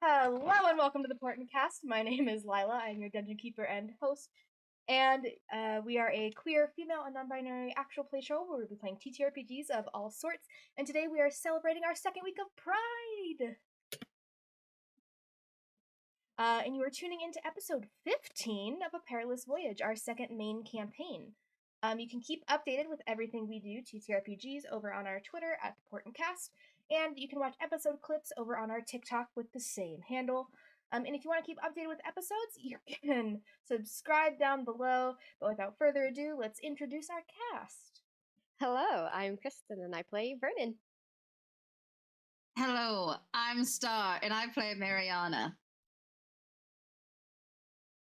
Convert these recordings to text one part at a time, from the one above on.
Hello and welcome to the Portent Kast. My name is Lila. I'm your dungeon keeper and host. And we are a queer, female, and non-binary actual play show where we'll be playing TTRPGs of all sorts. And today we are celebrating our second week of Pride! And you are tuning into episode 15 of A Parlous Voyage, our second main campaign. You can keep updated with everything we do, TTRPGs, over on our Twitter at the Portent Kast, and you can watch episode clips over on our TikTok with the same handle. And if you want to keep updated with episodes, you can subscribe down below. But without further ado, let's introduce our cast. Hello, I'm Kristen and I play Vernon. Hello, I'm Star and I play Mariana.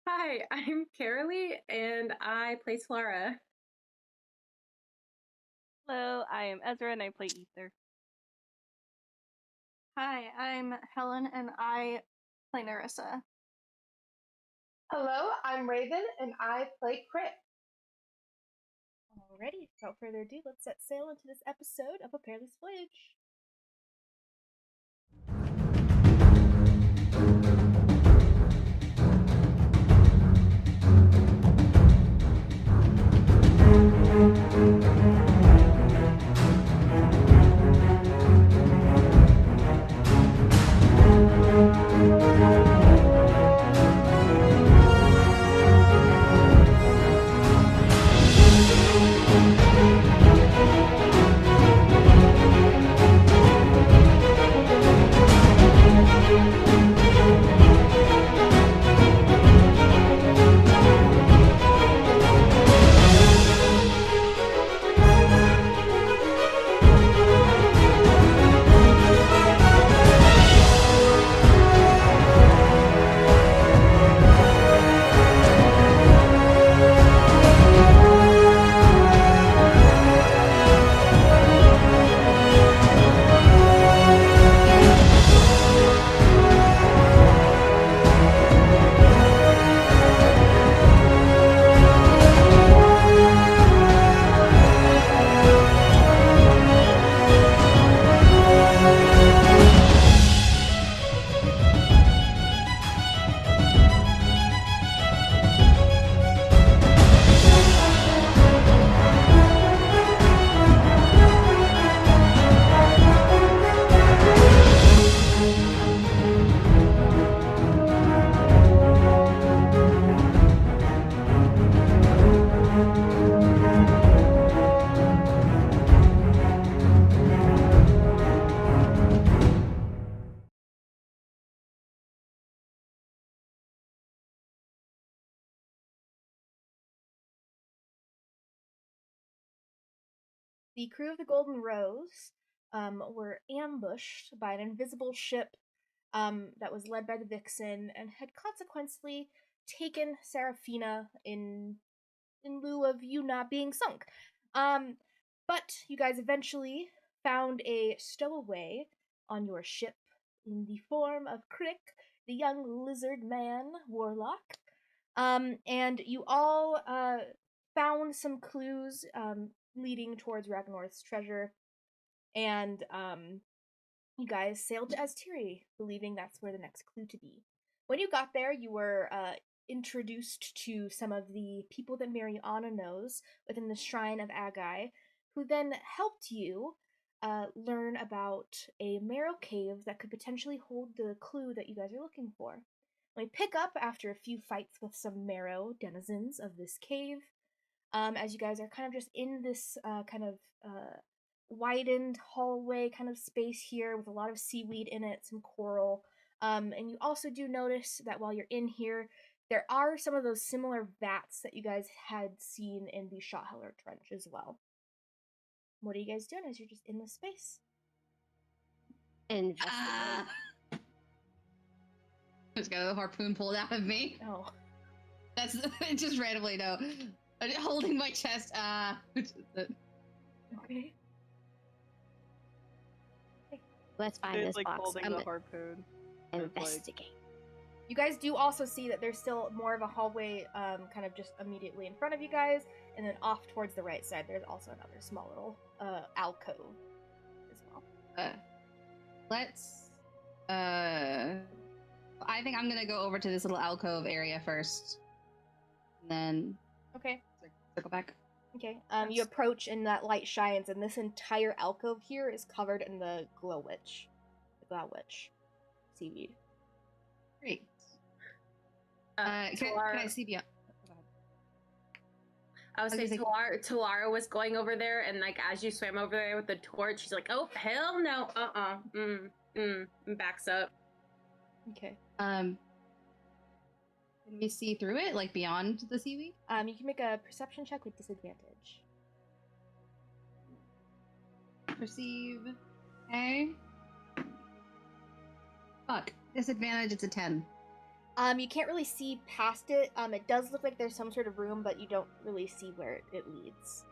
Hi, I'm Carolee and I play Slara. Hello, I am Ezra and I play Ether. Hi, I'm Helen and I play Narissa. Hello, I'm Raven and I play Crit. Alrighty, without further ado, let's set sail into this episode of A Parlous Voyage. The crew of the Golden Rose were ambushed by an invisible ship that was led by the Vixen and had consequently taken Seraphina in lieu of you not being sunk. But you guys eventually found a stowaway on your ship in the form of Crick, the young lizard man warlock. And you all found some clues leading towards Ragnar's treasure, and you guys sailed to Astiri, believing that's where the next clue to be. When you got there, you were introduced to some of the people that Mariana knows within the Shrine of Agai, who then helped you learn about a marrow cave that could potentially hold the clue that you guys are looking for. We pick up after a few fights with some marrow denizens of this cave, as you guys are kind of just in this widened hallway kind of space here with a lot of seaweed in it, some coral. And you also do notice that while you're in here, there are some of those similar vats that you guys had seen in the Shotheller Trench as well. What are you guys doing as you're just in this space? Investigate. Just got a harpoon pulled out of me. Oh. That's just randomly, no. Holding my chest, Okay. Let's find It's this like box. holding I'm the gonna harpoon. investigate. You guys do also see that there's still more of a hallway kind of just immediately in front of you guys, and then off towards the right side there's also another small little alcove as well. let's I think I'm gonna go over to this little alcove area first, and then Okay. circle back. Okay. You approach and that light shines, and this entire alcove here is covered in the Glouwich seaweed. Great. Can I see beyond? I was saying Talara was going over there, and like as you swam over there with the torch, she's like, "Oh hell no, and backs up." Okay. Can we see through it, like beyond the seaweed? You can make a perception check with disadvantage. Perceive. Okay. Fuck. Disadvantage. It's a 10. You can't really see past it. It does look like there's some sort of room, but you don't really see where it leads.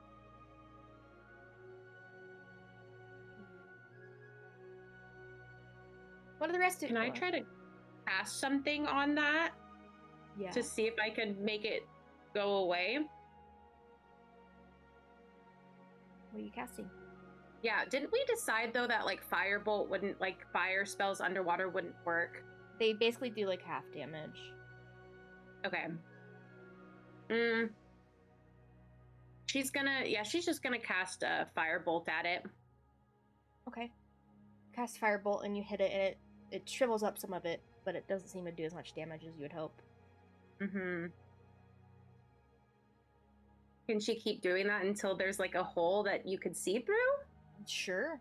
What are the rest of you? Can I try to cast something on that Yeah. to see if I can make it go away? What are you casting? Yeah, didn't we decide though that like firebolt wouldn't, like fire spells underwater wouldn't work? They basically do like half damage. Okay. She's just gonna cast a firebolt at it. Okay. Cast firebolt and you hit it, and it shrivels up some of it, but it doesn't seem to do as much damage as you would hope. Can she keep doing that until there's like a hole that you could see through? Sure.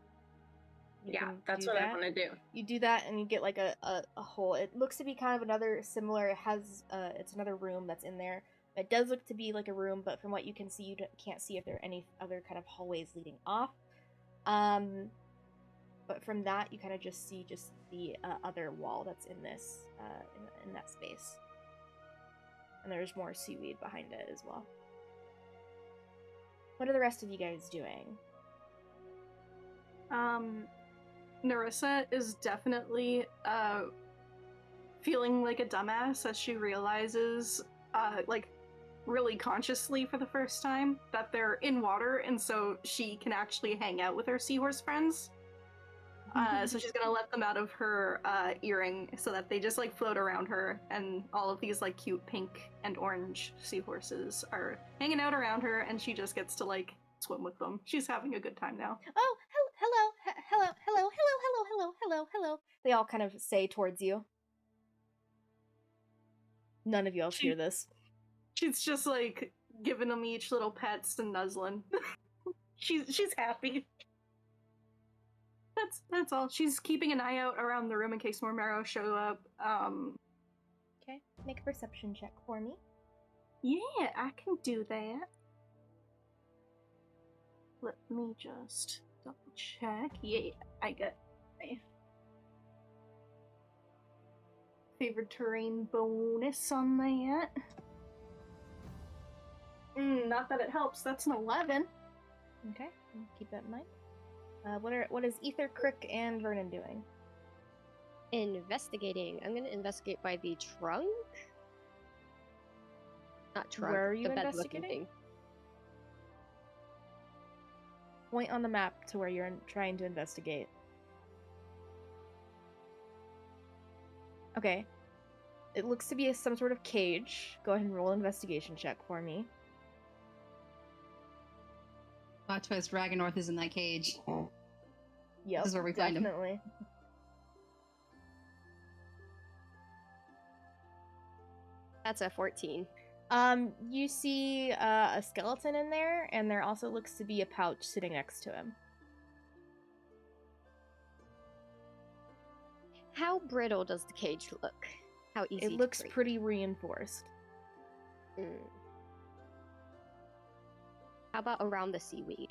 You Yeah, can that's do what I that. want to do. You do that and you get like a hole. It looks to be kind of another similar. It has it's another room that's in there. It does look to be like a room, but from what you can see, you can't see if there are any other kind of hallways leading off. But from that, you kind of just see the other wall that's in this in that space, and there's more seaweed behind it as well. What are the rest of you guys doing? Narissa is definitely feeling like a dumbass as she realizes, like, really consciously for the first time, that they're in water, and so she can actually hang out with her seahorse friends. So she's gonna let them out of her earring so that they just like float around her, and all of these like cute pink and orange seahorses are hanging out around her, and she just gets to like swim with them. She's having a good time now. Oh, hello. They all kind of say towards you. None of you else hear this. She's just like giving them each little pets and nuzzling. she's happy. That's all. She's keeping an eye out around the room in case more marrow show up. Okay, make a perception check for me. Yeah, I can do that. Let me just double check. Yeah, I got my favored terrain bonus on that. Not that it helps. That's an 11. Okay, keep that in mind. What is Ether, Crick, and Vernon doing? Investigating. I'm gonna investigate by the trunk. Not trunk. Where are you the bed-looking investigating? thing. Point on the map to where you're trying to investigate. Okay. It looks to be some sort of cage. Go ahead and roll an investigation check for me. Plot twist, Raganorth is in that cage. Yep, This is where we find him. definitely. That's a 14. You see a skeleton in there, and there also looks to be a pouch sitting next to him. How brittle does the cage look? How easy It to looks break? pretty reinforced. How about around the seaweed?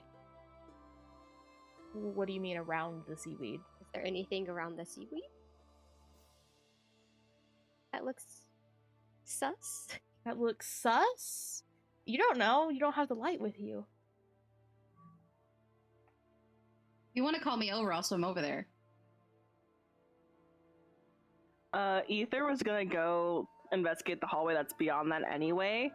What do you mean around the seaweed? Is there anything around the seaweed that looks sus? That looks sus? You don't know. You don't have the light with you. If you want to call me over, I'll swim over there. Ether was gonna go investigate the hallway that's beyond that anyway.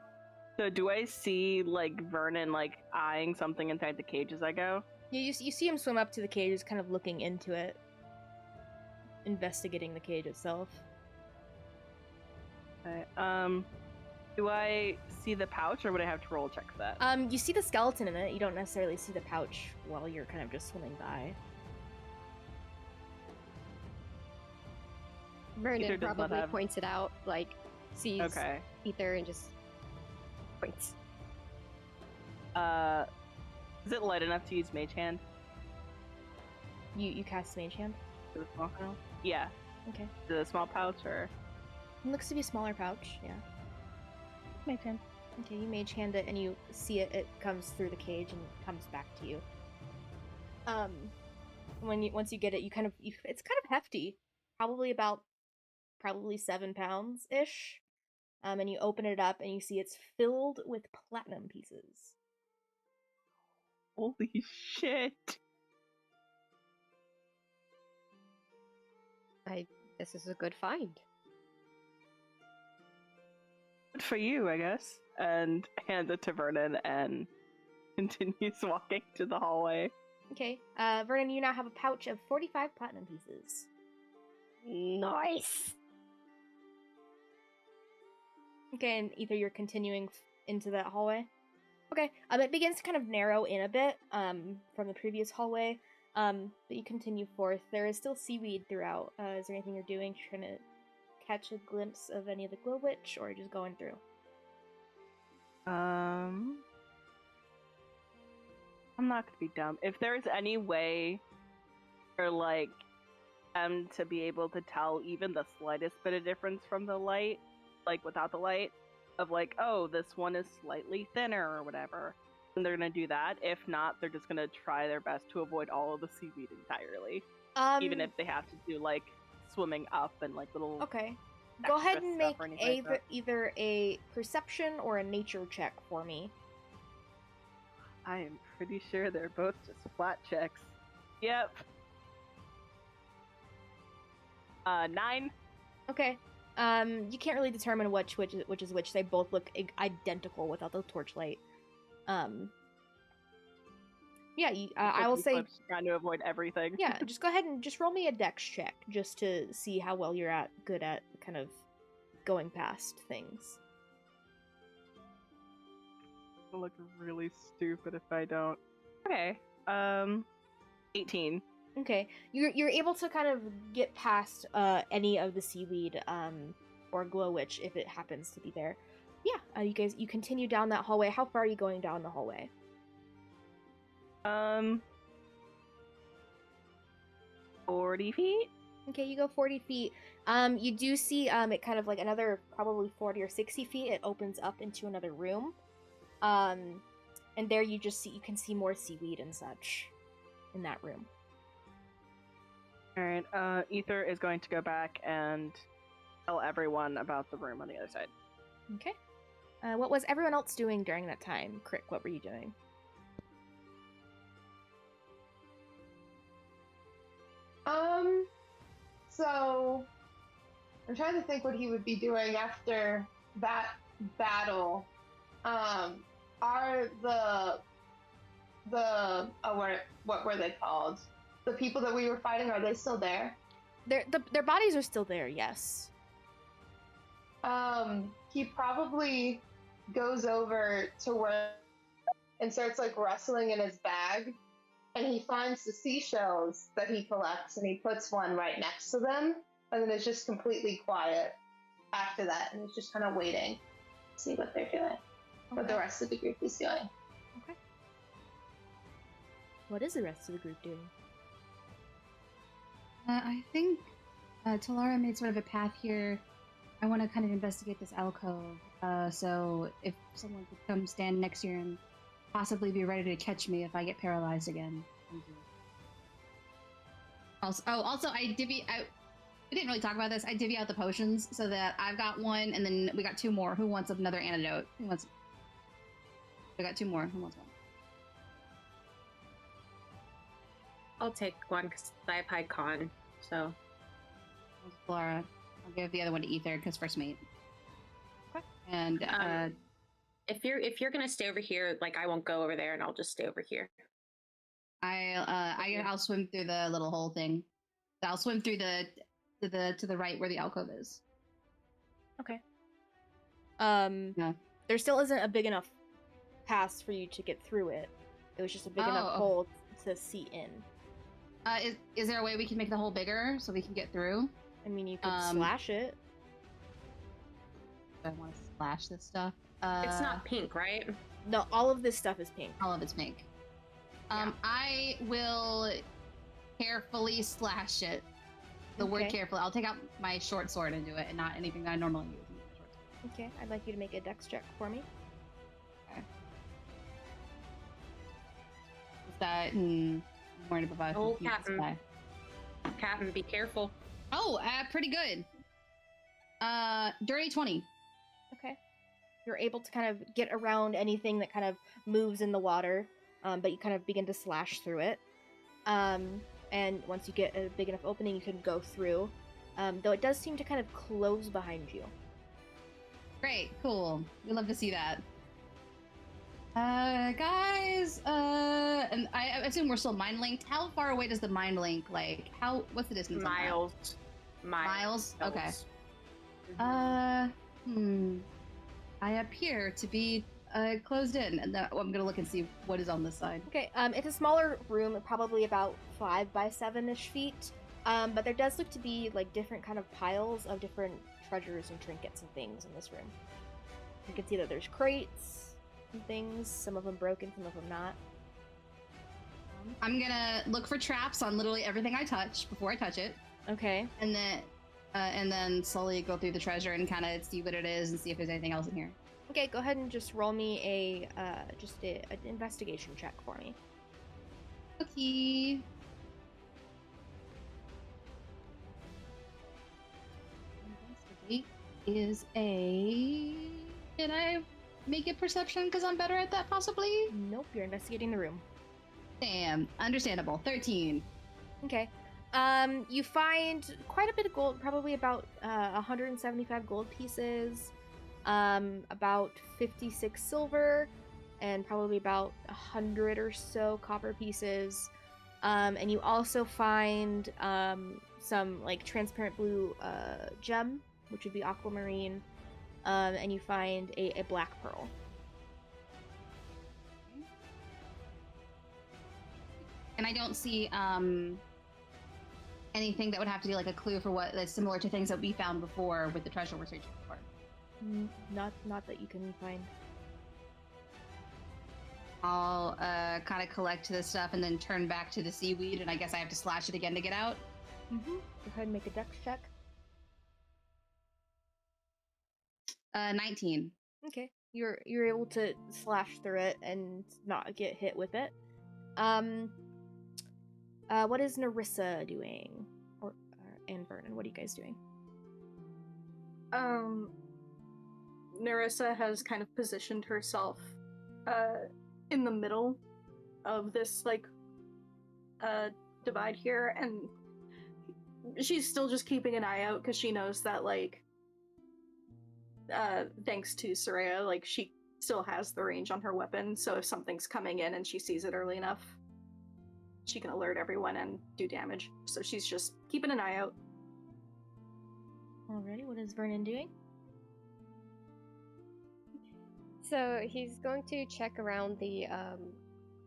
So do I see like Vernon like eyeing something inside the cage as I go? You see him swim up to the cage, just kind of looking into it, investigating the cage itself. Okay. Do I see the pouch, or would I have to roll check that? You see the skeleton in it. You don't necessarily see the pouch while you're kind of just swimming by. Vernon Ether does not probably have- points it out, like sees Okay. Ether and just points. Is it light enough to use Mage Hand? You cast Mage Hand. For the small pouch? Yeah. Okay. The small pouch, or It looks to be a smaller pouch. Yeah. Mage Hand? Okay, you Mage Hand it, and you see it. It comes through the cage and comes back to you. Once you get it, it's kind of hefty. Probably 7 pounds ish. And you open it up and you see it's filled with platinum pieces. Holy shit! This is a good find. Good for you, I guess. And hands it to Vernon and continues walking to the hallway. Okay, Vernon, you now have a pouch of 45 platinum pieces. Nice. Okay, and either you're continuing into that hallway. Okay, it begins to kind of narrow in a bit from the previous hallway, but you continue forth. There is still seaweed throughout. Is there anything you're doing, trying to catch a glimpse of any of the Glouwich, or just going through? I'm not gonna be dumb. If there's any way for like them to be able to tell even the slightest bit of difference from the light, like without the light, of like, oh, this one is slightly thinner or whatever, then they're gonna do that. If not, they're just gonna try their best to avoid all of the seaweed entirely. Even if they have to do like swimming up and like little. Okay. Go ahead extra and stuff make or anything like that. either a perception or a nature check for me. I am pretty sure they're both just flat checks. Yep. 9. Okay. You can't really determine which is which. They both look identical without the torchlight. Yeah. I will say. Trying to avoid everything. Yeah. Just go ahead and just roll me a dex check just to see how well you're good at kind of going past things. I'll look really stupid if I don't. Okay. 18. Okay, you're able to kind of get past any of the seaweed or Glouwich if it happens to be there. Yeah, you continue down that hallway. How far are you going down the hallway? 40 feet. Okay, you go 40 feet. You do see it kind of like another probably 40 or 60 feet. It opens up into another room. And there you can see more seaweed and such in that room. Alright, Ether is going to go back and tell everyone about the room on the other side. Okay. What was everyone else doing during that time? Crick, what were you doing? So I'm trying to think what he would be doing after that battle. Are what were they called? The people that we were fighting, are they still there? Their bodies are still there, yes. He probably goes over to where and starts like rustling in his bag, and he finds the seashells that he collects, and he puts one right next to them, and then it's just completely quiet after that, and he's just kind of waiting to see what they're doing, what the rest of the group is doing. Okay. What is the rest of the group doing? I think Talara made sort of a path here. I want to kind of investigate this alcove. So if someone could come stand next here and possibly be ready to catch me if I get paralyzed again. Thank you. Also, we didn't really talk about this. I divvy out the potions so that I've got one, and then we got 2 more. Who wants another antidote? We got 2 more. Who wants one? I'll take one because I have high con. So Laura. I'll give the other one to Ether because first mate. Okay. And if you're gonna stay over here, like I won't go over there, and I'll just stay over here. I'll swim through the little hole thing. I'll swim through to the right where the alcove is. Okay. Yeah. There still isn't a big enough pass for you to get through it. It was just a big enough Oh. hole to see in. Is there a way we can make the hole bigger so we can get through? I mean, you could slash it. I want to slash this stuff. It's not pink, right? No, all of this stuff is pink. All of it's pink. Yeah. I will carefully slash it. The word Okay. carefully. I'll take out my short sword and do it, and not anything that I normally use. Okay, I'd like you to make a dex check for me. Is that more than about Oh, Captain. Captain, be careful. Oh, pretty good. Dirty 20. Okay. You're able to kind of get around anything that kind of moves in the water, but you kind of begin to slash through it. And once you get a big enough opening, you can go through. Though it does seem to kind of close behind you. Great, cool. We love to see that. Guys, and I assume we're still mind linked. How far away does the mind link, like, what's the distance? Miles. Miles? Okay. Mhm. I appear to be closed in, and I'm gonna look and see what is on this side. Okay, it's a smaller room, probably about 5 by 7-ish feet. But there does look to be like different kind of piles of different treasures and trinkets and things in this room. You can see that there's crates and things, some of them broken, some of them not. I'm gonna look for traps on literally everything I touch before I touch it, Okay. and then slowly go through the treasure and kind of see what it is and see if there's anything else in here. Okay, go ahead and just roll me an investigation check for me. Okay. Investigate is a. Did I make it perception because I'm better at that, possibly? Nope, you're investigating the room. Damn, understandable. 13. Okay. You find quite a bit of gold, probably about 175 gold pieces, about 56 silver, and probably about 100 or so copper pieces. And you also find some like transparent blue gem, which would be aquamarine, and you find a black pearl. And I don't see anything that would have to be like a clue for what that's similar to things that we found before with the treasure we're searching for. Not that you can find. I'll kind of collect this stuff and then turn back to the seaweed, and I guess I have to slash it again to get out. Mm-hmm. Go ahead and make a dex check. 19. Okay, you're able to slash through it and not get hit with it. What is Narissa doing? And Vernon, what are you guys doing? Narissa has kind of positioned herself in the middle of this like divide here, and she's still just keeping an eye out because she knows that like thanks to Soraya, like she still has the range on her weapon, so if something's coming in and she sees it early enough, she can alert everyone and do damage. So she's just keeping an eye out. Alrighty, what is Vernon doing? So he's going to check around the,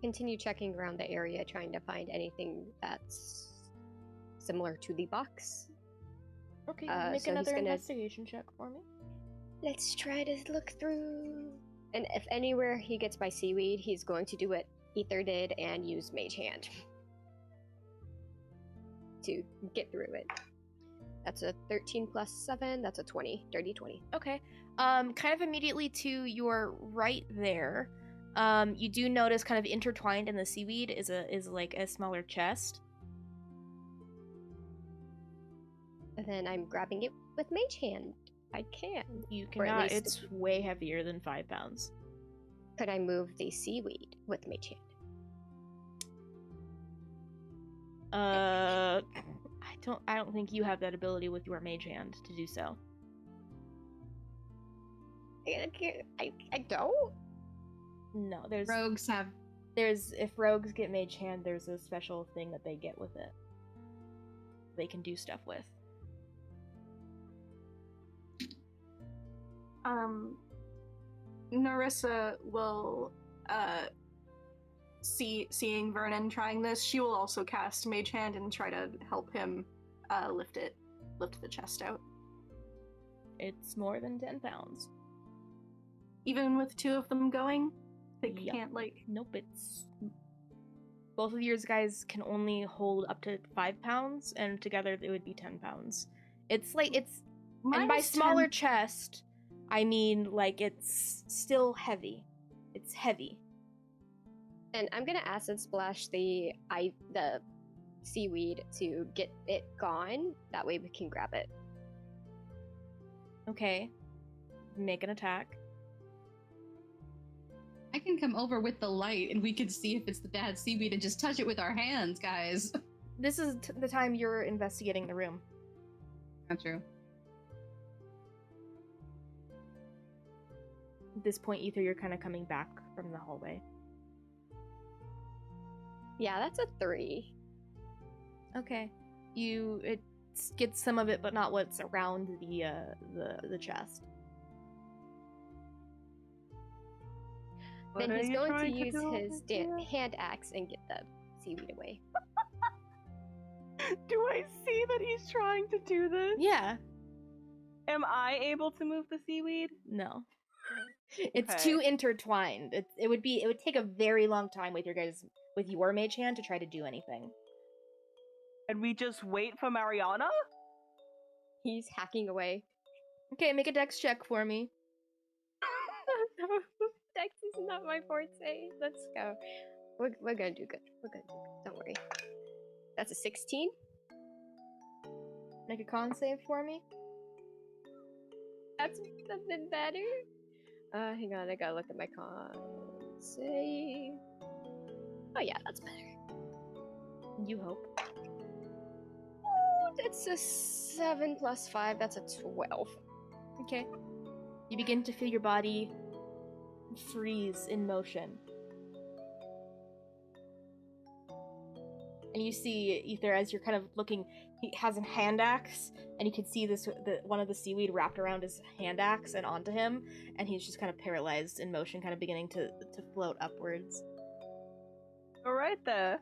continue checking around the area, trying to find anything that's similar to the box. Okay, so make he's another gonna- investigation check for me. Let's try to look through. And if anywhere he gets by seaweed, he's going to do what Ether did and use Mage Hand to get through it. That's a 13 plus 7, that's a 20, dirty 20. Okay. Kind of immediately to your right there, you do notice kind of intertwined in the seaweed is like a smaller chest. And then I'm grabbing it with Mage Hand. I can. You Or at cannot. least- It's way heavier than 5 pounds. Could I move the seaweed with Mage Hand? I don't think you have that ability with your mage hand to do so. I don't? No, Rogues have. if rogues get mage hand, there's a special thing that they get with it. They can do stuff with. Narissa will, seeing Vernon trying this, she will also cast Mage Hand and try to help him lift the chest out. It's more than 10 pounds. Even with two of them going, they Yep. can't like. Nope, it's both of yours guys can only hold up to 5 pounds, and together it would be 10 pounds. It's like it's and by Mine's smaller 10. chest, I mean like it's still heavy. It's heavy. And I'm gonna acid splash the seaweed to get it gone. That way we can grab it. Okay. Make an attack. I can come over with the light and we can see if it's the bad seaweed and just touch it with our hands, guys. This is the time you're investigating the room. Not true. At this point, Ether, you're kind of coming back from the hallway. Yeah, that's a 3. Okay. It gets some of it, but not what's around the chest. Then What are he's you going to trying use do his over here? hand axe and get the seaweed away. Do I see that he's trying to do this? Yeah. Am I able to move the seaweed? No. It's Okay. too intertwined. It would take a very long time with your mage hand to try to do anything. And we just wait for Mariana? He's hacking away. Okay, make a dex check for me. Dex is not my forte. Let's go. We're gonna do good. We're gonna do good. Don't worry. That's a 16. Make a con save for me. That's something better. Hang on, I gotta look at my con save. Oh yeah, that's better. You hope. Oh, that's a 7 plus 5. That's a 12. Okay. You begin to feel your body freeze in motion. And you see Ether as you're kind of looking, he has a hand axe, and you can see one of the seaweed wrapped around his hand axe and onto him, and he's just kind of paralyzed in motion, kind of beginning to float upwards. All right there.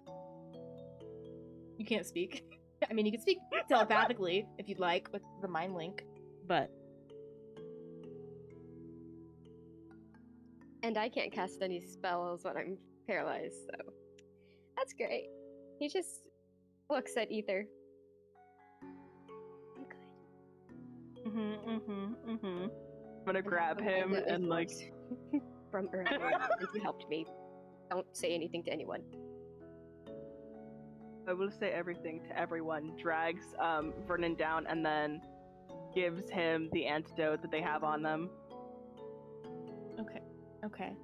You can't speak. I mean, you can speak telepathically if you'd like with the mind link, but And I can't cast any spells when I'm paralyzed, so that's great. He just looks at Ether. You good? I'm gonna grab him and like. From earlier, and you helped me. Don't say anything to anyone. I will say everything to everyone. Drags Vernon down and then gives him the antidote that they have on them. okay.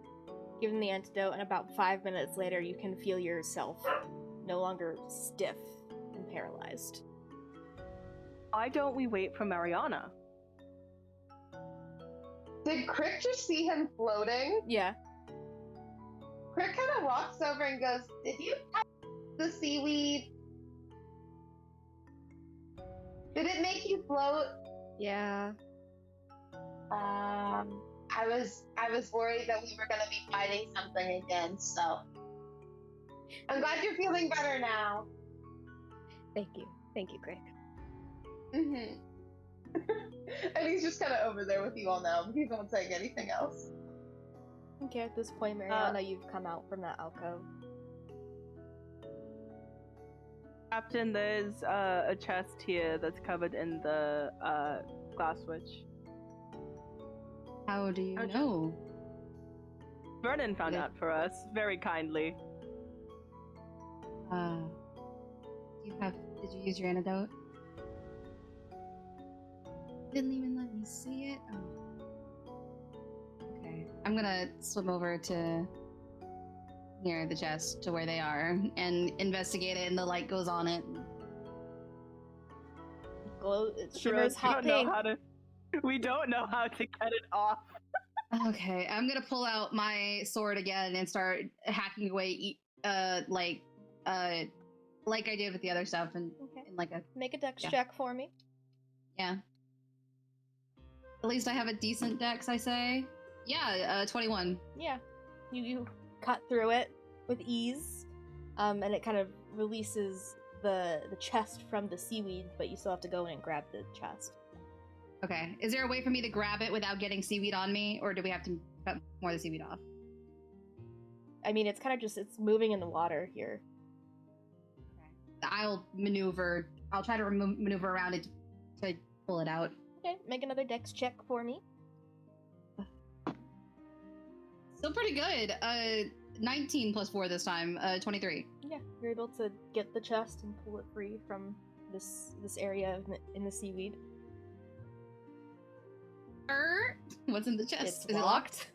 Give him the antidote, and about 5 minutes later, you can feel yourself no longer stiff and paralyzed. Why don't we wait for Mariana? Did Crick just see him floating? Yeah. Crick kind of walks over and goes, "Did you touch the seaweed? Did it make you float?" Yeah. I was worried that we were gonna be fighting something again, so I'm glad you're feeling better now. Thank you. Thank you, Greg. Mm-hmm. And he's just kind of over there with you all now. He's not saying anything else. Okay, at this point, Mariana, you've come out from that alcove. Captain, there's a chest here that's covered in the glass switch. How do you know? Vernon found out for us very kindly. Did you use your antidote? Didn't even let me see it. Oh. Okay. I'm gonna swim over to near the chest to where they are and investigate it, and the light goes on it. It shimmers hot pink. We don't know how to get it off. Okay, I'm gonna pull out my sword again and start hacking away, like I did with the other stuff, and Okay. in like a Make a dex check for me. yeah. At least I have a decent dex, I say. Yeah, 21. Yeah, you cut through it with ease, and it kind of releases the chest from the seaweed, but you still have to go in and grab the chest. Okay. Is there a way for me to grab it without getting seaweed on me, or do we have to cut more of the seaweed off? I mean, it's kind of just, it's moving in the water here. I'll maneuver. I'll try to maneuver around it to pull it out. Okay, make another dex check for me. Still pretty good. 19 plus 4 this time. 23. Yeah, you're able to get the chest and pull it free from this area in the seaweed. What's in the chest? It's Is it locked?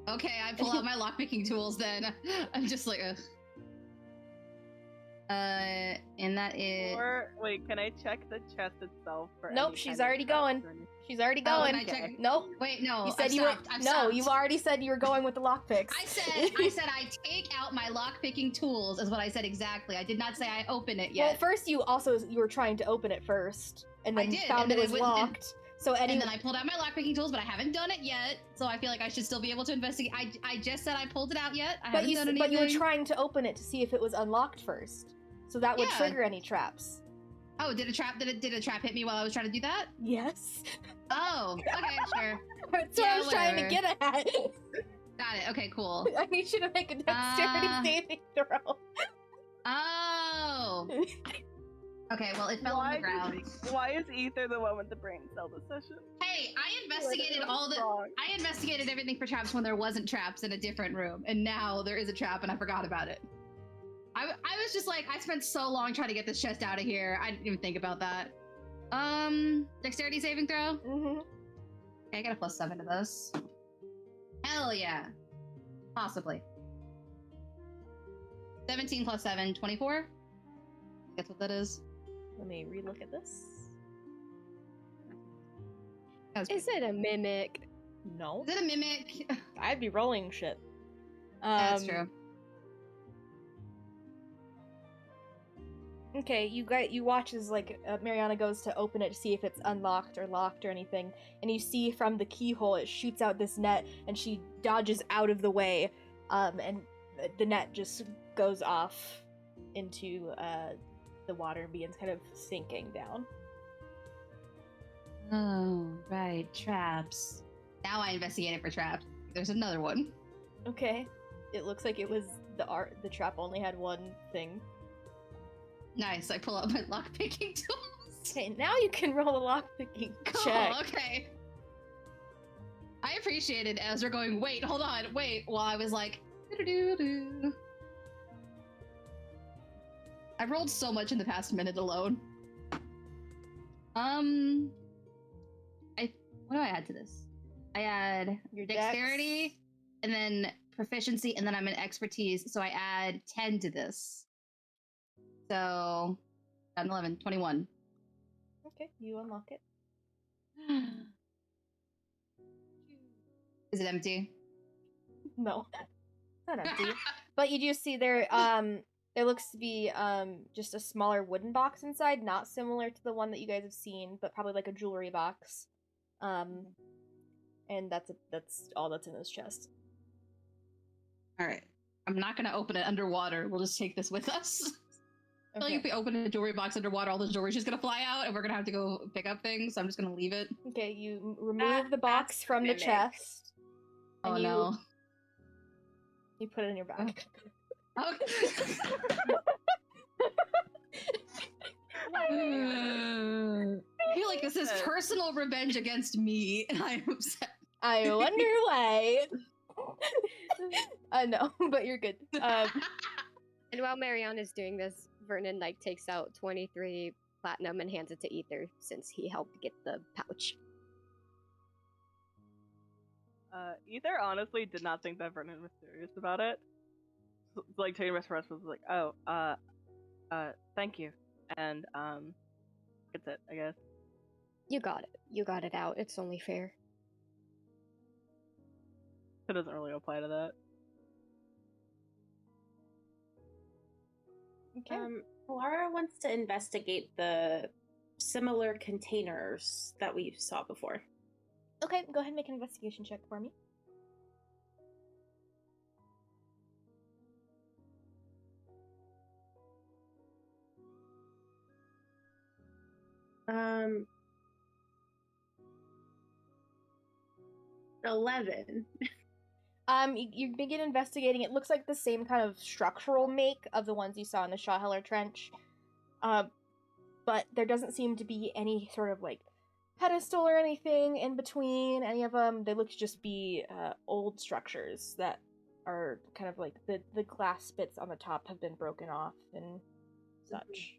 Okay, I pull out my lockpicking tools then. I'm just like, ugh. And that is... Or, wait, can I check the chest itself for Nope, any she's kind of already traps going. or anything? She's already Oh, going. can I check- Nope. Wait, no. You said I've you stopped. were. I've No, stopped. you've already said you were going with the lockpicks. I said I take out my lockpicking tools is what I said exactly. I did not say I open it Well, yet. first you were trying to open it first, and I then did, found and it then was it wouldn't- locked. So and then I pulled out my lockpicking tools, but I haven't done it yet. So I feel like I should still be able to investigate. I just said I pulled it out yet. I haven't done anything. But you were trying to open it to see if it was unlocked first, so that would Yeah. trigger any traps. Oh, did a trap hit me while I was trying to do that? Yes. Oh, okay, sure. That's what I was trying to whatever. get at. Got it. Okay, cool. I need you to make a dexterity saving throw. Oh. Okay, well, it fell on the ground. Why is Ether the one with the brain cell decision? Hey, I investigated everything for traps when there wasn't traps in a different room, and now there is a trap, and I forgot about it. I was just like, I spent so long trying to get this chest out of here. I didn't even think about that. Dexterity saving throw? Mm-hmm. Okay, I got a +7 to this. Hell yeah. Possibly. 17 plus 7, 24? That's what that is. Let me relook at this. Is it a mimic? No. Is it a mimic? I'd be rolling shit. That's true. Okay, you watch as Mariana goes to open it to see if it's unlocked or locked or anything, and you see from the keyhole it shoots out this net, and she dodges out of the way, and the net just goes off into the water and begins kind of sinking down. Oh, right, traps. Now I investigated for traps. There's another one. Okay, it looks like it was the trap only had one thing. Nice. I pull out my lockpicking tools. Okay, now you can roll a lockpicking Cool, check. okay. I appreciate it as we're going, wait, hold on, wait, while I was like, doo-doo-doo-doo. I've rolled so much in the past minute alone. What do I add to this? I add Your dexterity, dex. and then proficiency, and then I'm an expertise, so I add 10 to this. So, 11, 21. Okay, you unlock it. Is it empty? No, it's not empty. But you do see there looks to be just a smaller wooden box inside, not similar to the one that you guys have seen, but probably like a jewelry box. And that's all that's in this chest. All right. I'm not going to open it underwater. We'll just take this with us. I feel like if we open a jewelry box underwater, all the jewelry's just going to fly out and we're going to have to go pick up things. So I'm just going to leave it. Okay, you remove the box from the mimic. chest. Oh, and no. You put it in your bag. Okay. I feel like this is personal revenge against me, and I'm upset. I wonder why. No, but you're good. And while Mariana's doing this, Vernon takes out 23 platinum and hands it to Ether since he helped get the pouch. Ether honestly did not think that Vernon was serious about it. Like, taking rest was like, oh, thank you. And, that's it, I guess. You got it. You got it out. It's only fair. It doesn't really apply to that. Okay. Lara wants to investigate the similar containers that we saw before. Okay, go ahead and make an investigation check for me. Um, 11. You begin investigating. It looks like the same kind of structural make of the ones you saw in the Shawheller Trench. But there doesn't seem to be any sort of, like, pedestal or anything in between any of them. They look to just be old structures that are kind of like the glass bits on the top have been broken off and such.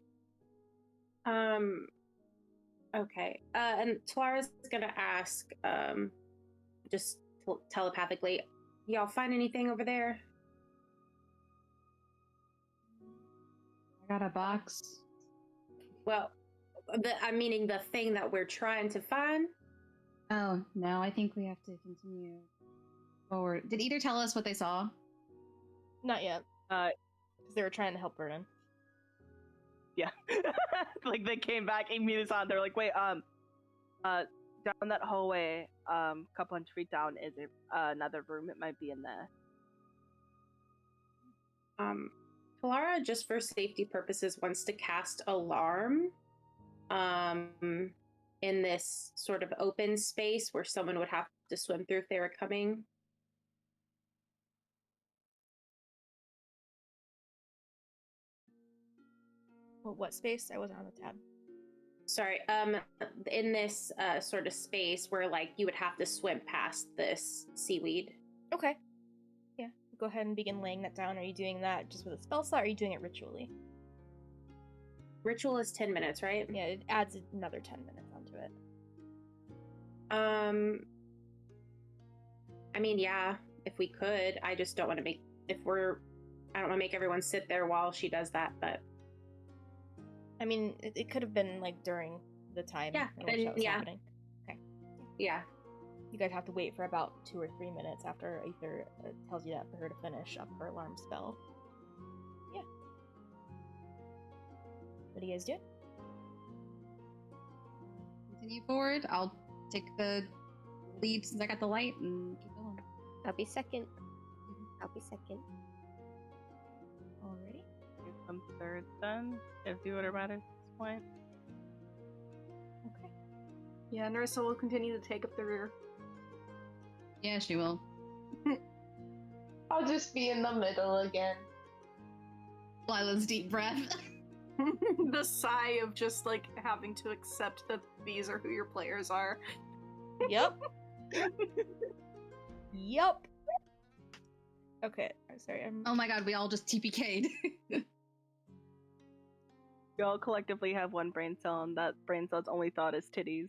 Okay. And Talara's gonna ask, just telepathically, y'all find anything over there? I got a box. Well, I'm meaning the thing that we're trying to find. Oh, no, I think we have to continue forward. Did either tell us what they saw? Not yet. Because they were trying to help Vernon. Yeah. Like, they came back immediately saw it, they're like, wait, down that hallway, couple hundred feet down is another room. It might be in there. Talara, just for safety purposes, wants to cast alarm in this sort of open space where someone would have to swim through if they were coming. Well, what space? I wasn't on the tab. Sorry, in this sort of space where, like, you would have to swim past this seaweed. Okay. Yeah. Go ahead and begin laying that down. Are you doing that just with a spell slot, or are you doing it ritually? Ritual is 10 minutes, right? Yeah, it adds another 10 minutes onto it. I mean, yeah, if we could. I just don't want to make, I don't want to make everyone sit there while she does that, but... I mean, it could have been, like, during the time Yeah, in which that was happening. Okay. Yeah. You guys have to wait for about 2 or 3 minutes after Aether tells you that for her to finish up her alarm spell. Yeah. What are you guys doing? Continue forward. I'll take the lead since I got the light and keep going. I'll be second. I'll be second. Alrighty. Do some third then, if the order matters at this point. Okay. Yeah, Nerissa will continue to take up the rear. Yeah, she will. I'll just be in the middle again. Lila's deep breath. The sigh of just, like, having to accept that these are who your players are. Yep. Yup. Okay, I'm sorry. Oh my god, we all just TPK'd. We all collectively have one brain cell, and that brain cell's only thought is titties.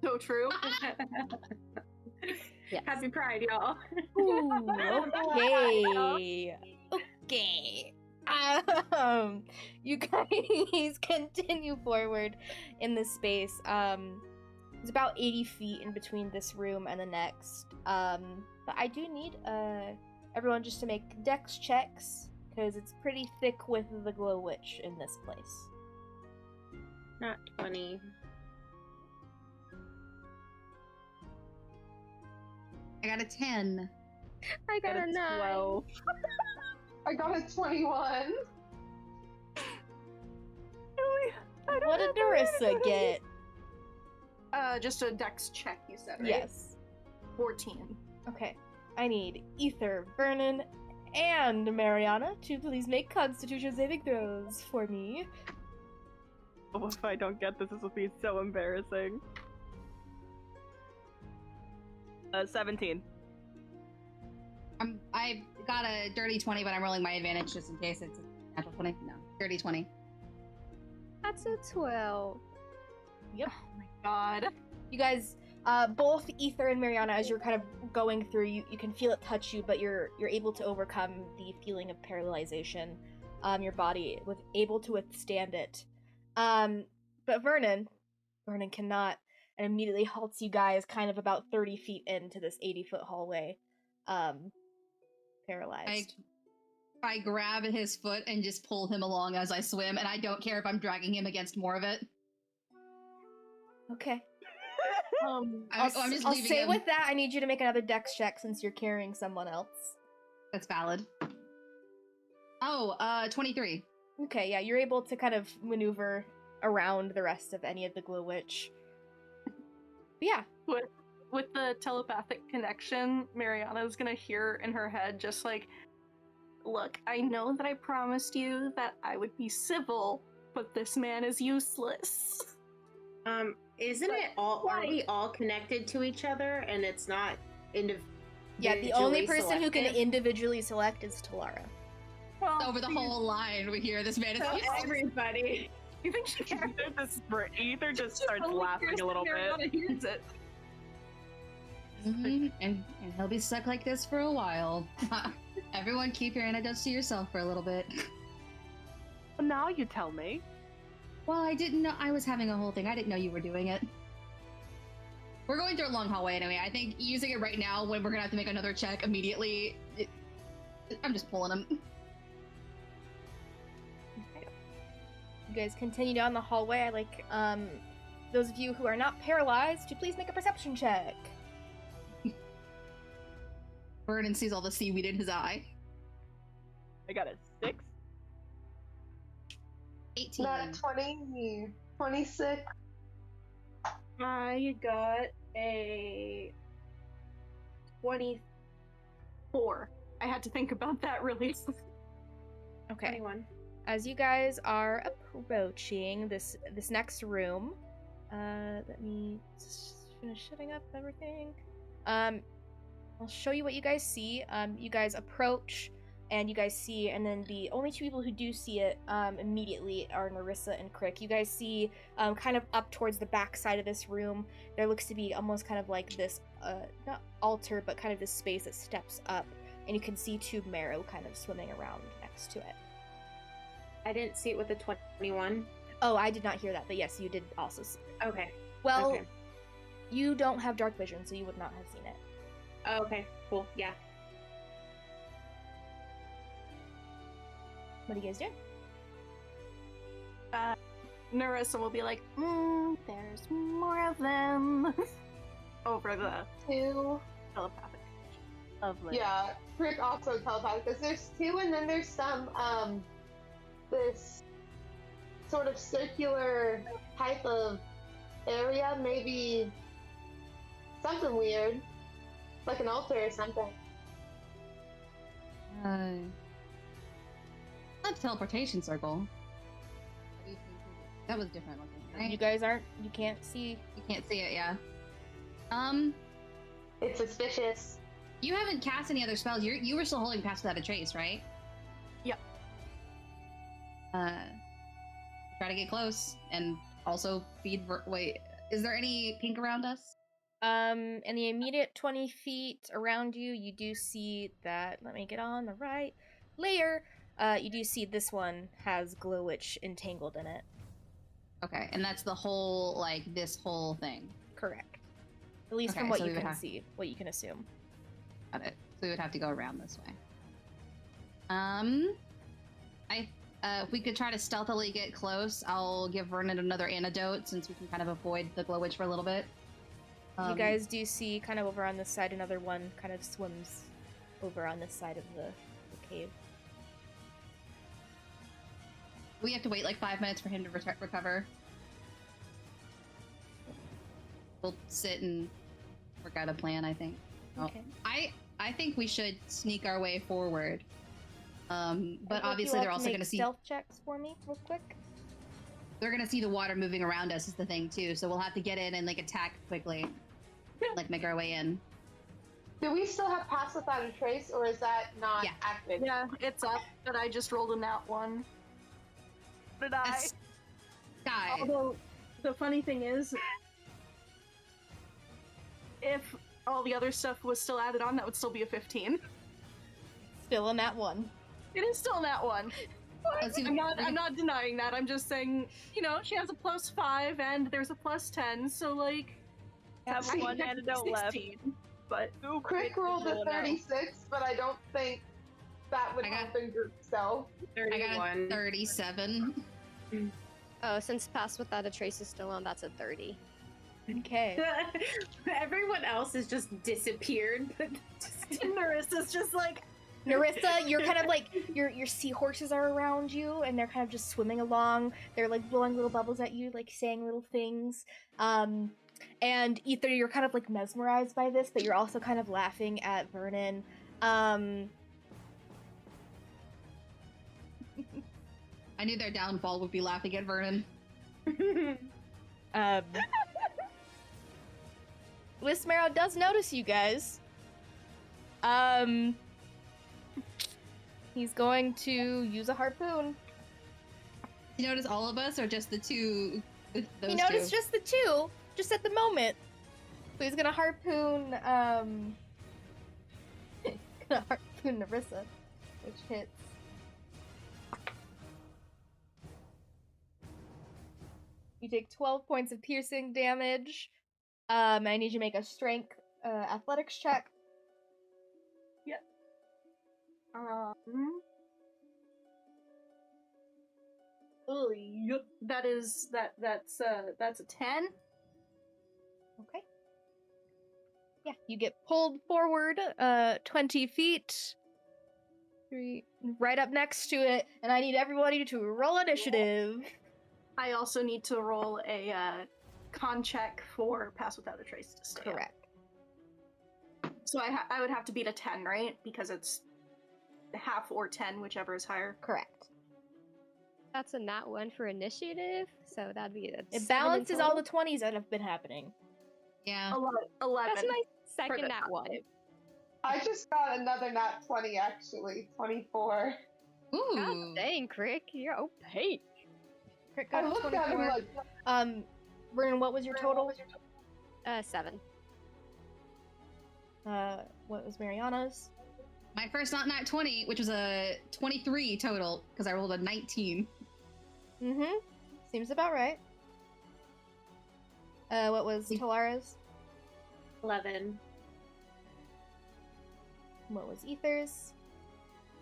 So true. Yes. Happy Pride, y'all. Ooh, okay. Okay. You guys continue forward in this space. It's about 80 feet in between this room and the next. But I do need everyone just to make dex checks, because it's pretty thick with the glow witch in this place. Not 20. I got a 10. I got a 9. 12. I got a 21. What did Nerissa get? Just a dex check, you said, right? Yes. 14. Okay. I need Ether, Vernon, and Mariana to please make Constitution saving throws for me. Oh, if I don't get this, this will be so embarrassing. 17. I got a dirty 20, but I'm rolling my advantage just in case it's a natural 20. No, dirty 20. That's a 12. Yep. Oh my god. You guys, both Ether and Mariana, as you're kind of going through, you can feel it touch you, but you're able to overcome the feeling of paralyzation. Your body was able to withstand it. But Vernon cannot, and immediately halts you guys kind of about 30 feet into this 80-foot hallway, paralyzed. I grab his foot and just pull him along as I swim, and I don't care if I'm dragging him against more of it. Okay. I'm just I'll leaving say him. with that, I need you to make another dex check since you're carrying someone else. That's valid. Oh, 23. Okay, yeah, you're able to kind of maneuver around the rest of any of the Glouwich. But yeah. With the telepathic connection, Mariana's gonna hear in her head just like, look, I know that I promised you that I would be civil, but this man is useless. Isn't it all? Aren't we all connected to each other, and it's not individually? Yeah, the only person who can selected? individually select is Talara. Well, Over the whole line, we hear this man is So everybody. you think she can? Ether just starts Only laughing hears a little that bit. Mariana hears it. and he'll be stuck like this for a while. Everyone keep your antidotes to yourself for a little bit. Well, now you tell me. Well, I didn't know I was having a whole thing. I didn't know you were doing it. We're going through a long hallway anyway. I think using it right now when we're gonna have to make another check immediately, I'm just pulling him. You guys continue down the hallway. I like those of you who are not paralyzed to please make a perception check. Vernon sees all the seaweed in his eye. I got a 6. 18. Not 20, 26. I got a 24. I had to think about that really. Okay. 21. As you guys are approaching this next room, let me finish setting up everything. I'll show you what you guys see. You guys approach, and you guys see, and then the only two people who do see it immediately are Narissa and Crick. You guys see, kind of up towards the back side of this room, there looks to be almost kind of like this, not altar, but kind of this space that steps up, and you can see Tube Marrow kind of swimming around next to it. I didn't see it with the 21. Oh, I did not hear that, but yes, you did also see it. Okay. Well, Okay. you don't have dark vision, so you would not have seen it. Oh, okay. Cool. Yeah. What are you guys doing? Narissa will be like, there's more of them. Over the 2. telepathic. Lovely. Yeah, Rick also telepathic because there's 2, and then there's some this sort of circular type of area, maybe something weird, like an altar or something. Not teleportation circle. That was different looking, right? You guys aren't. You can't see. You can't see it, yeah. It's suspicious. You haven't cast any other spells. You were still holding Pass Without a Trace, right? Yep. Try to get close and also feed. Wait, is there any pink around us? In the immediate 20 feet around you, you do see that. Let me get on the right layer. You do see this one has Glouwich entangled in it. Okay, and that's the whole, like, this whole thing. Correct. At least Okay, from what so you we would can have- see, what you can assume. Got it. So we would have to go around this way. If we could try to stealthily get close, I'll give Vernon another antidote since we can kind of avoid the Glouwich for a little bit. You guys do see, kind of over on this side, another one kind of swims over on this side of the cave. We have to wait like 5 minutes for him to recover. We'll sit and work out a plan, I think. Okay. I think we should sneak our way forward. But I'd like obviously you all they're also make going to see stealth checks for me, real quick. they're going to see the water moving around us is the thing too. So we'll have to get in and like attack quickly, like make our way in. Do we still have Pass Without a Trace, or is that not Yeah. active? Yeah, it's up, but I just rolled a nat 1. Did I? That's- Guy. Although, the funny thing is, if all the other stuff was still added on, that would still be a 15. Still in that one. It is still nat 1. Let's see- I'm not denying that. I'm just saying, she has a +5 and there's a +10, so like... I have that's one antidote left. 16. But Crick rolled a 36, but I don't think that would I got- help in group stealth. I got a 31. 37. Oh, since Pass Without a Trace is still on, that's a 30. Okay. Everyone else has just disappeared. Marissa's just like, Narissa, you're kind of like your seahorses are around you, and they're kind of just swimming along. They're like blowing little bubbles at you, like saying little things. And Ether, you're kind of like mesmerized by this, but you're also kind of laughing at Vernon. I knew their downfall would be laughing at Vernon. Liz Marrow does notice you guys. He's going to use a harpoon. You notice all of us, or just the two? Those He noticed just the two, just at the moment. So he's gonna harpoon, gonna harpoon Narissa, which hits. You take 12 points of piercing damage. I need you to make a strength athletics check. Yep. That's a 10. Okay. Yeah, you get pulled forward 20 feet. Right up next to it, and I need everybody to roll initiative. I also need to roll a con check for pass without a trace to stay up. Correct. So I would have to beat a 10, right? Because it's half or 10, whichever is higher. Correct. That's a nat 1 for initiative, so that'd be a It 7 balances all total. the 20s that have been happening. Yeah. 11. That's my for second the nat 1. I just got another nat 20, actually. 24. Ooh. God dang, Crick, you're opaque. Crit I got a looked at him 24. like, Vernon, what was your total? 7. What was Mariana's? My first nat 20, which was a 23 total, because I rolled a 19. Mm-hmm. Seems about right. What was Talara's? 11. What was Ether's?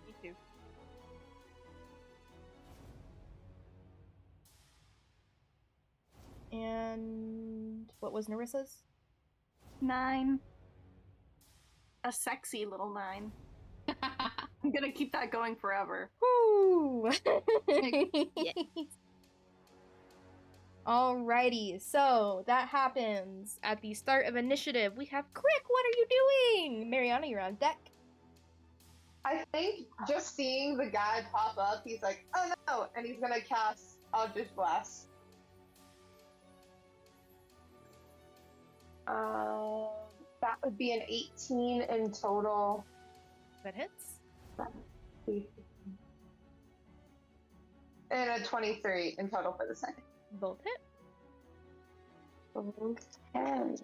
Me too. And what was Narissa's? 9. A sexy little 9. I'm gonna keep that going forever. Woo! Yes. Alrighty, so that happens at the start of initiative. We have Crick, what are you doing? Mariana, you're on deck. I think just seeing the guy pop up, he's like, oh no, and he's gonna cast Eldritch Blast. That would be an 18 in total. That hits. And a 23 in total for the second. Both hit. Okay.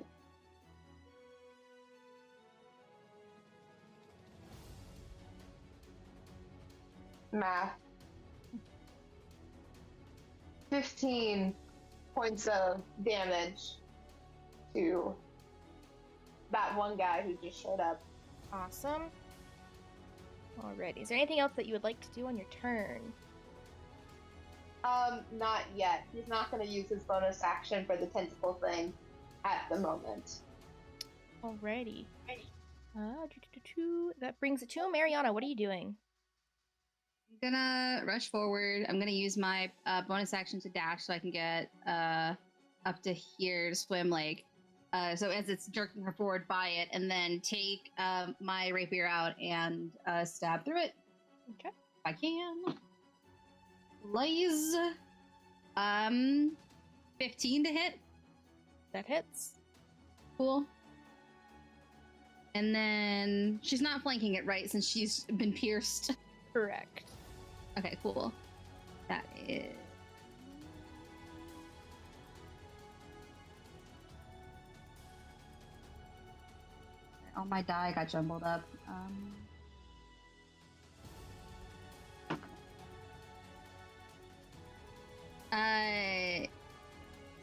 Math. 15 points of damage to that one guy who just showed up. Awesome. Alrighty, is there anything else that you would like to do on your turn? Not yet. He's not going to use his bonus action for the tentacle thing at the moment. Alrighty. That brings it to Mariana. What are you doing? I'm gonna rush forward. I'm gonna use my bonus action to dash so I can get up to here to swim, like, so as it's jerking her forward by it, and then take my rapier out and stab through it. Okay. If I can. Blaze. 15 to hit. That hits. Cool. And then she's not flanking it, right? Since she's been pierced. Correct. Okay, cool. That is... All my die got jumbled up.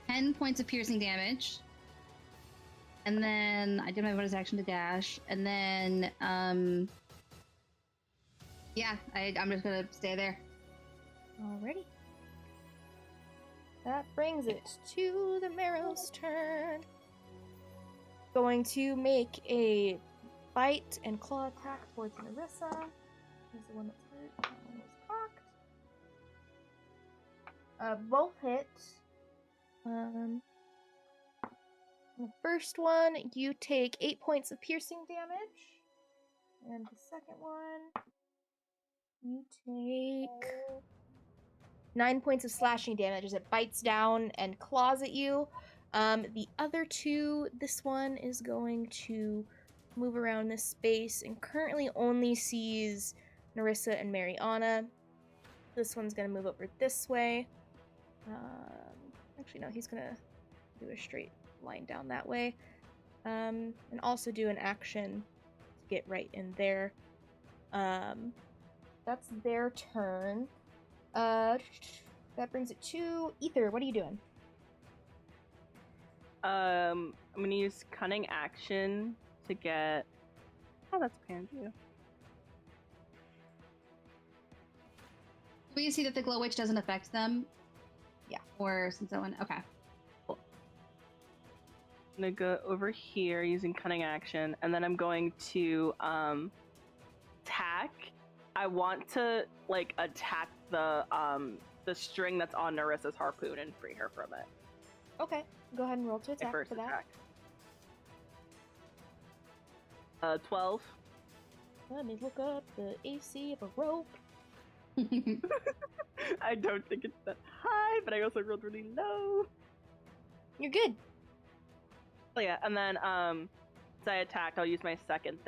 10 points of piercing damage. And then I did my bonus action to dash. And then, yeah, I'm just gonna stay there. Alrighty. That brings it to the Marrow's turn. Going to make a bite and claw attack towards Narissa. He's the one that's hurt. That one was cocked. Both hit. The first one, you take 8 points of piercing damage. And the second one, you take 9 points of slashing damage as it bites down and claws at you. The other two, this one is going to move around this space and currently only sees Narissa and Mariana. This one's going to move over this way. Actually, no, he's going to do a straight line down that way. And also do an action to get right in there. That's their turn. That brings it to Ether. What are you doing? I'm gonna use cunning action to get. Oh, that's Panju. We see that the glow witch doesn't affect them. Yeah. Or since that one. Okay. I'm gonna go over here using cunning action, and then I'm going to attack. I want to attack the string that's on Narissa's harpoon and free her from it. Okay, go ahead and roll to My attack first for that. attack. 12. Let me look up the AC of a rope. I don't think it's that high, but I also rolled really low. You're good. Oh yeah, and then since I attacked, I'll use my second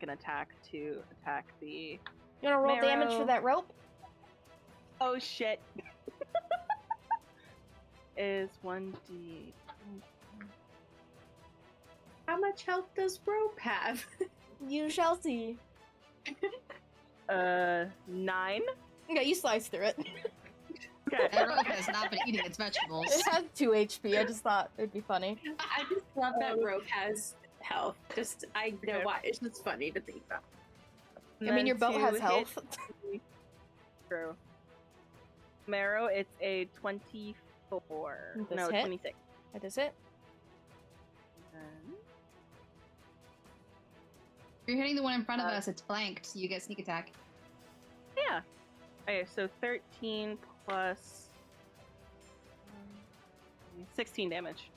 attack to attack the. You wanna roll damage Marrow. for that rope? Oh shit! Is 1d. How much health does Rope have? You shall see. 9. Okay, you slice through it. Okay. That rope has not been eating its vegetables. It has 2 HP. I just thought it'd be funny. I just love that Rope has health. I know why. It's just funny to think about. I mean, your boat has health. True. Marrow, it's a 24. Does No, hit? 26. That is it. If you're hitting the one in front of us, it's flanked, so you get sneak attack. Yeah. Okay, so 13 plus 16 damage.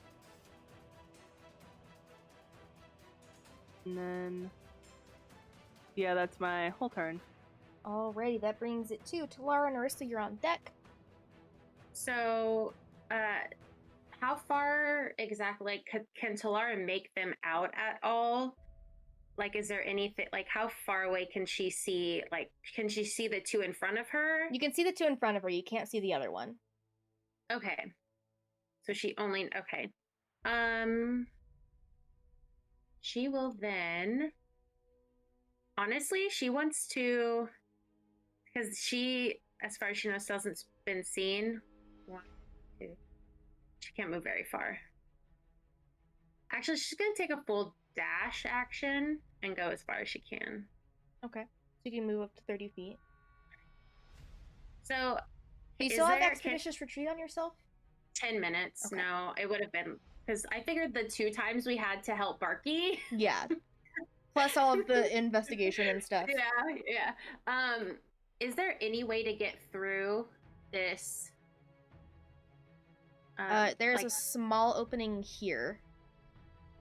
And then, yeah, that's my whole turn. Alrighty, that brings it to Talara and Arista. You're on deck. So, how far exactly, can Talara make them out at all? Is there anything, how far away can she see, can she see the two in front of her? You can see the two in front of her. You can't see the other one. Okay. So she only, okay. She will then, honestly, she wants to, because she, as far as she knows, hasn't been seen. 1, 2. She can't move very far. Actually, she's going to take a full dash action and go as far as she can. Okay. So you can move up to 30 feet. So, Do you still have Expeditious Retreat on yourself? 10 minutes. Okay. No, it would have been, because I figured the 2 times we had to help Barky. Yeah. Plus all of the investigation and stuff. Yeah. Is there any way to get through this? There's a small opening here.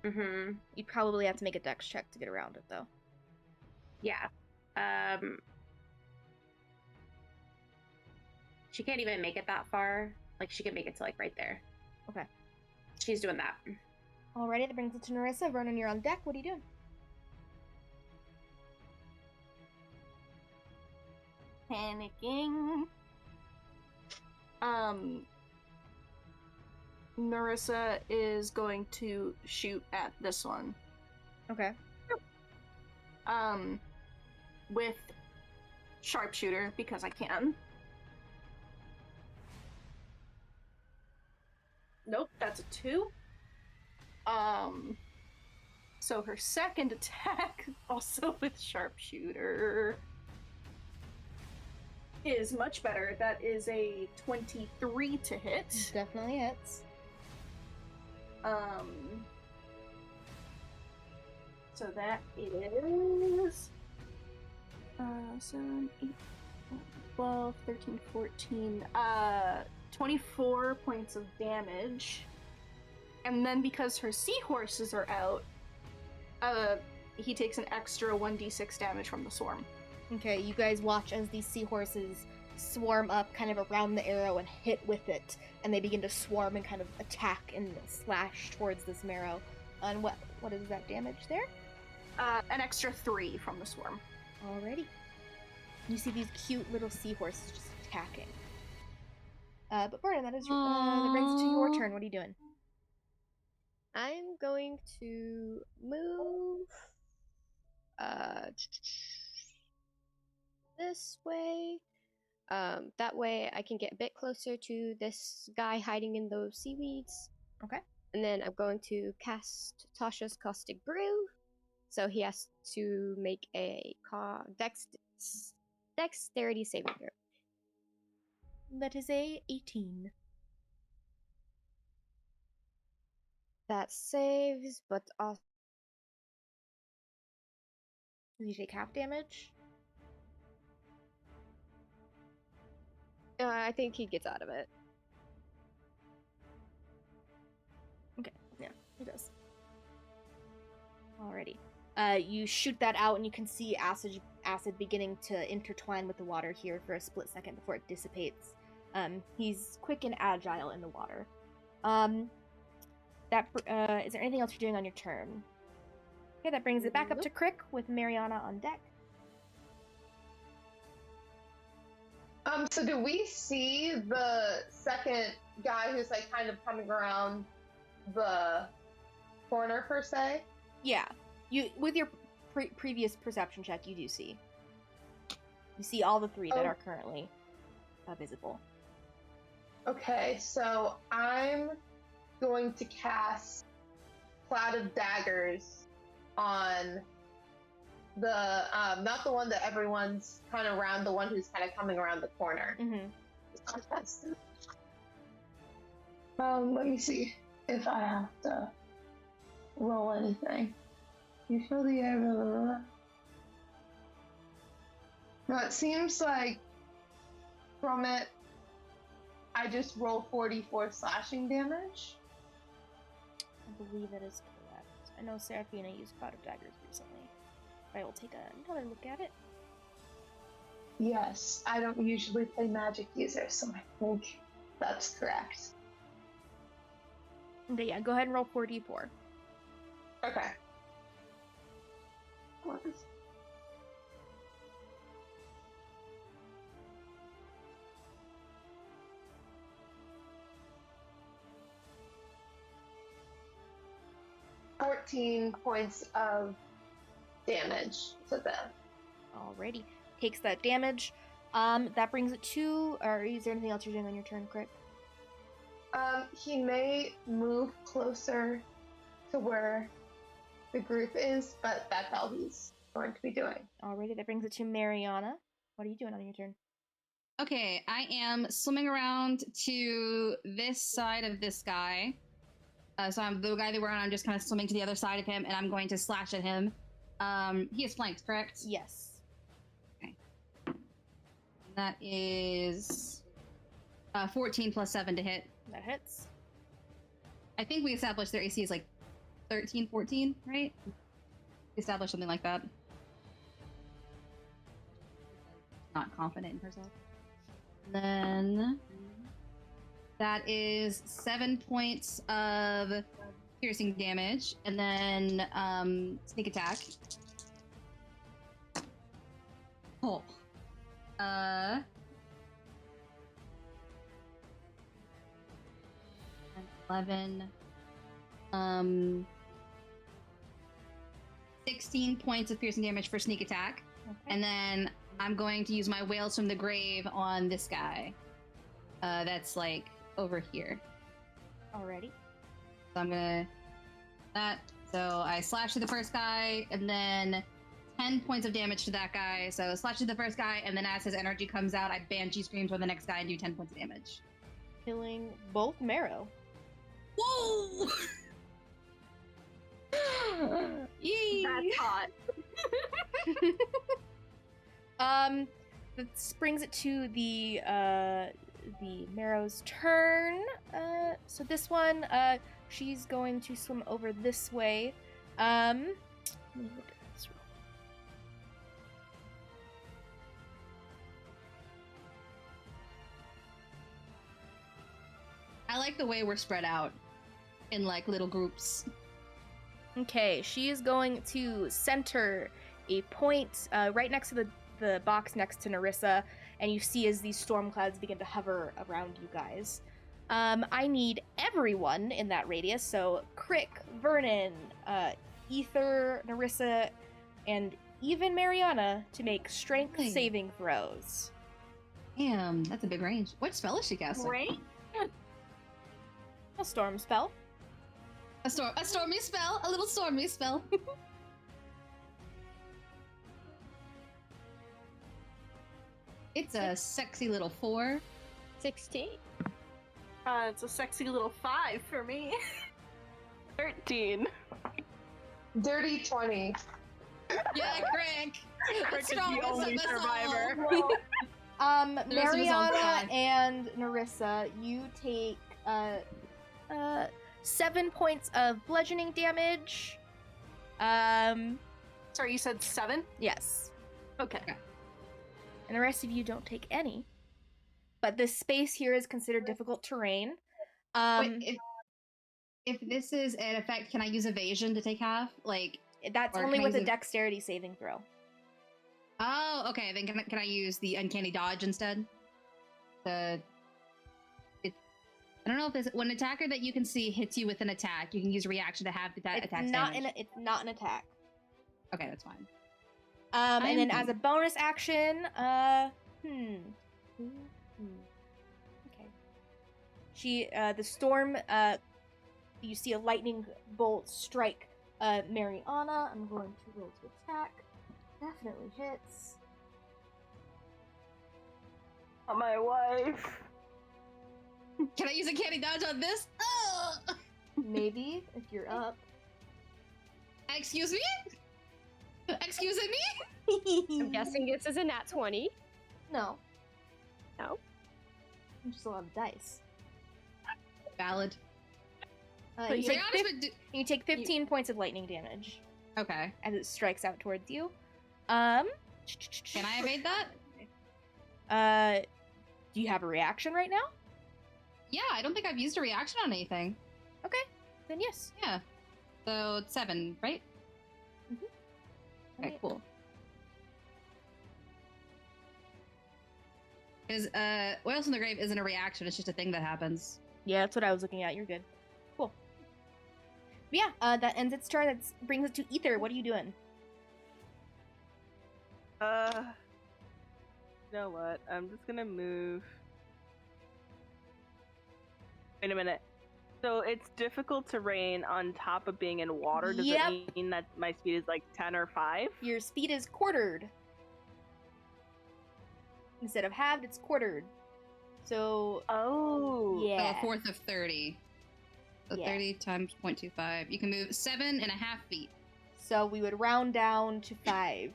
Mm-hmm. You'd probably have to make a dex check to get around it, though. Yeah. She can't even make it that far. She can make it to, right there. Okay. She's doing that. Alrighty, that brings it to Narissa. Vernon, you're on deck. What are you doing? Panicking. Narissa is going to shoot at this one. Okay. With sharpshooter, because I can. Nope, that's a 2. So her second attack, also with sharpshooter, is much better. That is a 23 to hit. Definitely hits. So that is 7, 8, 12, 13, 14. 24 points of damage. And then because her seahorses are out, he takes an extra 1d6 damage from the swarm. Okay, you guys watch as these seahorses swarm up kind of around the arrow and hit with it, and they begin to swarm and kind of attack and slash towards this marrow. And what is that damage there? An extra 3 from the swarm. Alrighty. You see these cute little seahorses just attacking. But Barton, that brings it to your turn. What are you doing? I'm going to move this way. That way I can get a bit closer to this guy hiding in those seaweeds. Okay. And then I'm going to cast Tasha's Caustic Brew. So he has to make a dexterity saving throw. That is a 18. That saves, but also... Does he take half damage? I think he gets out of it. Okay, yeah, he does. Alrighty. You shoot that out, and you can see acid beginning to intertwine with the water here for a split second before it dissipates. He's quick and agile in the water. Is there anything else you're doing on your turn? Okay, that brings it back up to Crick with Mariana on deck. So do we see the second guy who's like kind of coming around the corner per se? Yeah, you with your previous perception check, you do see. You see all the three that are currently visible. Okay, so I'm going to cast Cloud of Daggers on the not the one that everyone's kind of around, the one who's kind of coming around the corner. Mm-hmm. Let me see if I have to roll anything. You fill the air. Blah, blah, blah. No, it seems like from it, I just roll 44 slashing damage. I believe that is correct. I know Seraphina used Cloud of Daggers recently. I will take another look at it. Yes, I don't usually play magic user, so I think that's correct. Okay, yeah, go ahead and roll 4d4. Okay. 14 points of damage to them. Alrighty. Takes that damage. That brings it to... Or is there anything else you're doing on your turn, Crick? He may move closer to where the group is, but that's all he's going to be doing. Alrighty, that brings it to Mariana. What are you doing on your turn? Okay, I am swimming around to this side of this guy. So I'm the guy that we're on. I'm just kind of swimming to the other side of him, and I'm going to slash at him. He is flanked, correct? Yes. Okay. That is 14 plus 7 to hit. That hits. I think we established their AC is like 13, 14, right? We established something like that. Not confident in herself. Then that is 7 points of piercing damage, and then sneak attack. Oh. 11. 16 points of piercing damage for sneak attack. Okay. And then I'm going to use my Wails from the Grave on this guy. That's like over here. Alrighty. So I'm gonna that. So I slash to the first guy, and then 10 points of damage to that guy. So slash to the first guy, and then as his energy comes out, I Banshee Screams for the next guy and do 10 points of damage. Killing both marrow. Whoa! Yee! That's hot. That brings it to the Marrow's turn. So this one, she's going to swim over this way. Let me look at this real I like the way we're spread out in like little groups. Okay, she is going to center a point right next to the box next to Narissa, and you see as these storm clouds begin to hover around you guys. I need everyone in that radius, so Crick, Vernon, Ether, Narissa, and even Mariana to make strength Hey. saving throws. Damn, that's a big range. What spell is she casting? Great. A storm spell. A stormy spell, a little stormy spell. It's a sexy little 4. 16. It's a sexy little 5 for me. 13. Dirty 20. Yeah, Greg. Crick is the only survivor. The rest of us on Mariana 5. and Narissa, you take 7 points of bludgeoning damage. Sorry, you said 7? Yes. Okay. And the rest of you don't take any. But this space here is considered difficult terrain. Wait, if this is an effect, can I use evasion to take half? Like, That's or only can I with a use dexterity saving throw. oh, okay. Then can I use the uncanny dodge instead? I don't know if this when an attacker that you can see hits you with an attack, you can use a reaction to have that It's attack not damage. it's not an attack. Okay, that's fine. And then as a bonus action, okay. She the storm you see a lightning bolt strike Mariana. I'm going to roll to attack. Definitely hits. My wife. Can I use a candy dodge on this? Oh! Maybe if you're up. Excuse me? Excuse me? I'm guessing this is a nat 20. No. No? Just a lot of dice. Valid. You, To be take honest with you take 15 points of lightning damage okay. as it strikes out towards you. Can I evade that? Do you have a reaction right now? Yeah, I don't think I've used a reaction on anything. Okay, then yes. Yeah. So it's 7, right? Okay, Alright. cool. Because Oils in the Grave isn't a reaction, it's just a thing that happens. Yeah, that's what I was looking at. You're good. Cool. But yeah, that ends its turn. That brings it to Ether. What are you doing? You know what? I'm just gonna move. Wait a minute. So it's difficult terrain on top of being in water. Does Yep. it mean that my speed is like 10 or 5? Your speed is quartered. Instead of halved, it's quartered. So, Oh. So yeah. a fourth of 30. So Yeah. 30 times 0.25. You can move 7.5 feet. So we would round down to 5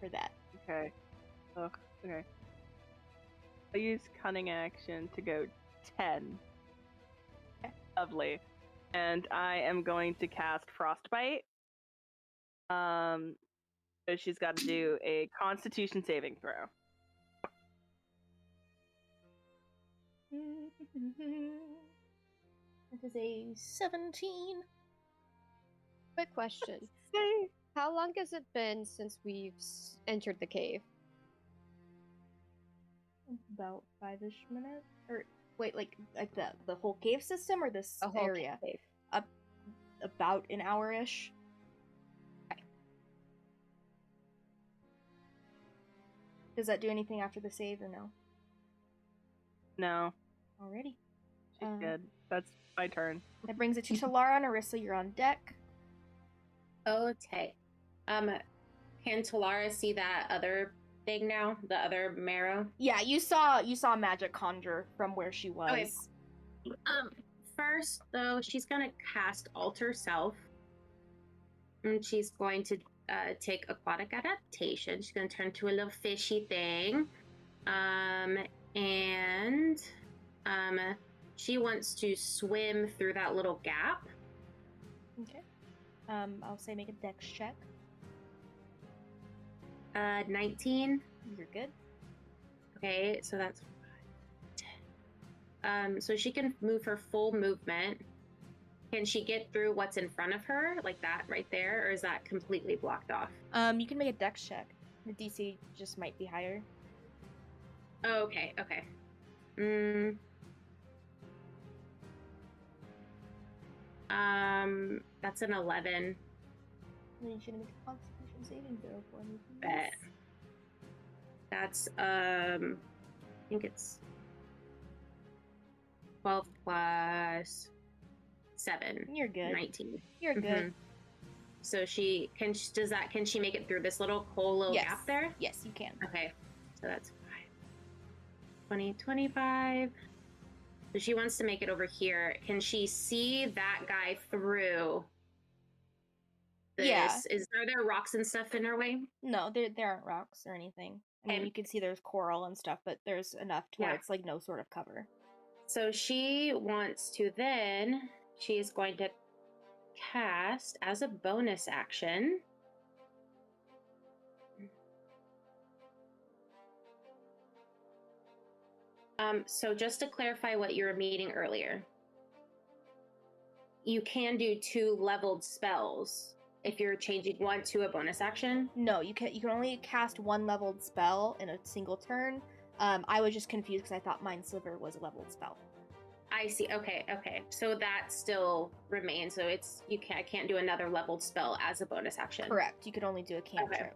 for that. Okay. Oh, okay. I use cunning action to go 10. Okay. Lovely. And I am going to cast Frostbite. So she's got to do a Constitution saving throw. That is a 17. Quick question. Yay! How long has it been since we've entered the cave? About 5-ish minutes. Or wait, like the whole cave system or this The whole area? cave. About an hour-ish. Okay. Does that do anything after the save or no? No, Alrighty. she's good. That's my turn. That brings it to Talara and Arissa. You're on deck. Okay. Can Talara see that other thing now? The other marrow? Yeah, you saw magic conjure from where she was. Okay. First though, she's gonna cast Alter Self. And she's going to take aquatic adaptation. She's gonna turn to a little fishy thing. And she wants to swim through that little gap. Okay. I'll say make a dex check. 19. You're good. Okay, so that's so she can move her full movement. Can she get through what's in front of her, like that right there, or is that completely blocked off? You can make a dex check. The DC just might be higher. Oh, okay. That's an 11. Then you should make a Constitution saving throw for me, please. Bet. That's I think it's 12 plus 7. You're good. 19. You're good. So can she make it through this little Yes. gap there? Yes, you can. Okay. So that's 20, 25. So she wants to make it over here. Can she see that guy through this? Yeah. Is there rocks and stuff in her way? No, there aren't rocks or anything. I mean, Okay. you can see there's coral and stuff, but there's enough to where Yeah. it's like no sort of cover. So she wants to then, she's going to cast as a bonus action. So just to clarify what you were meeting earlier, you can do 2 leveled spells if you're changing one to a bonus action. No, you can only cast 1 leveled spell in a single turn. I was just confused because I thought Mind Sliver was a leveled spell. I see. Okay. So that still remains. So I can't do another leveled spell as a bonus action. Correct. You could only do a cantrip.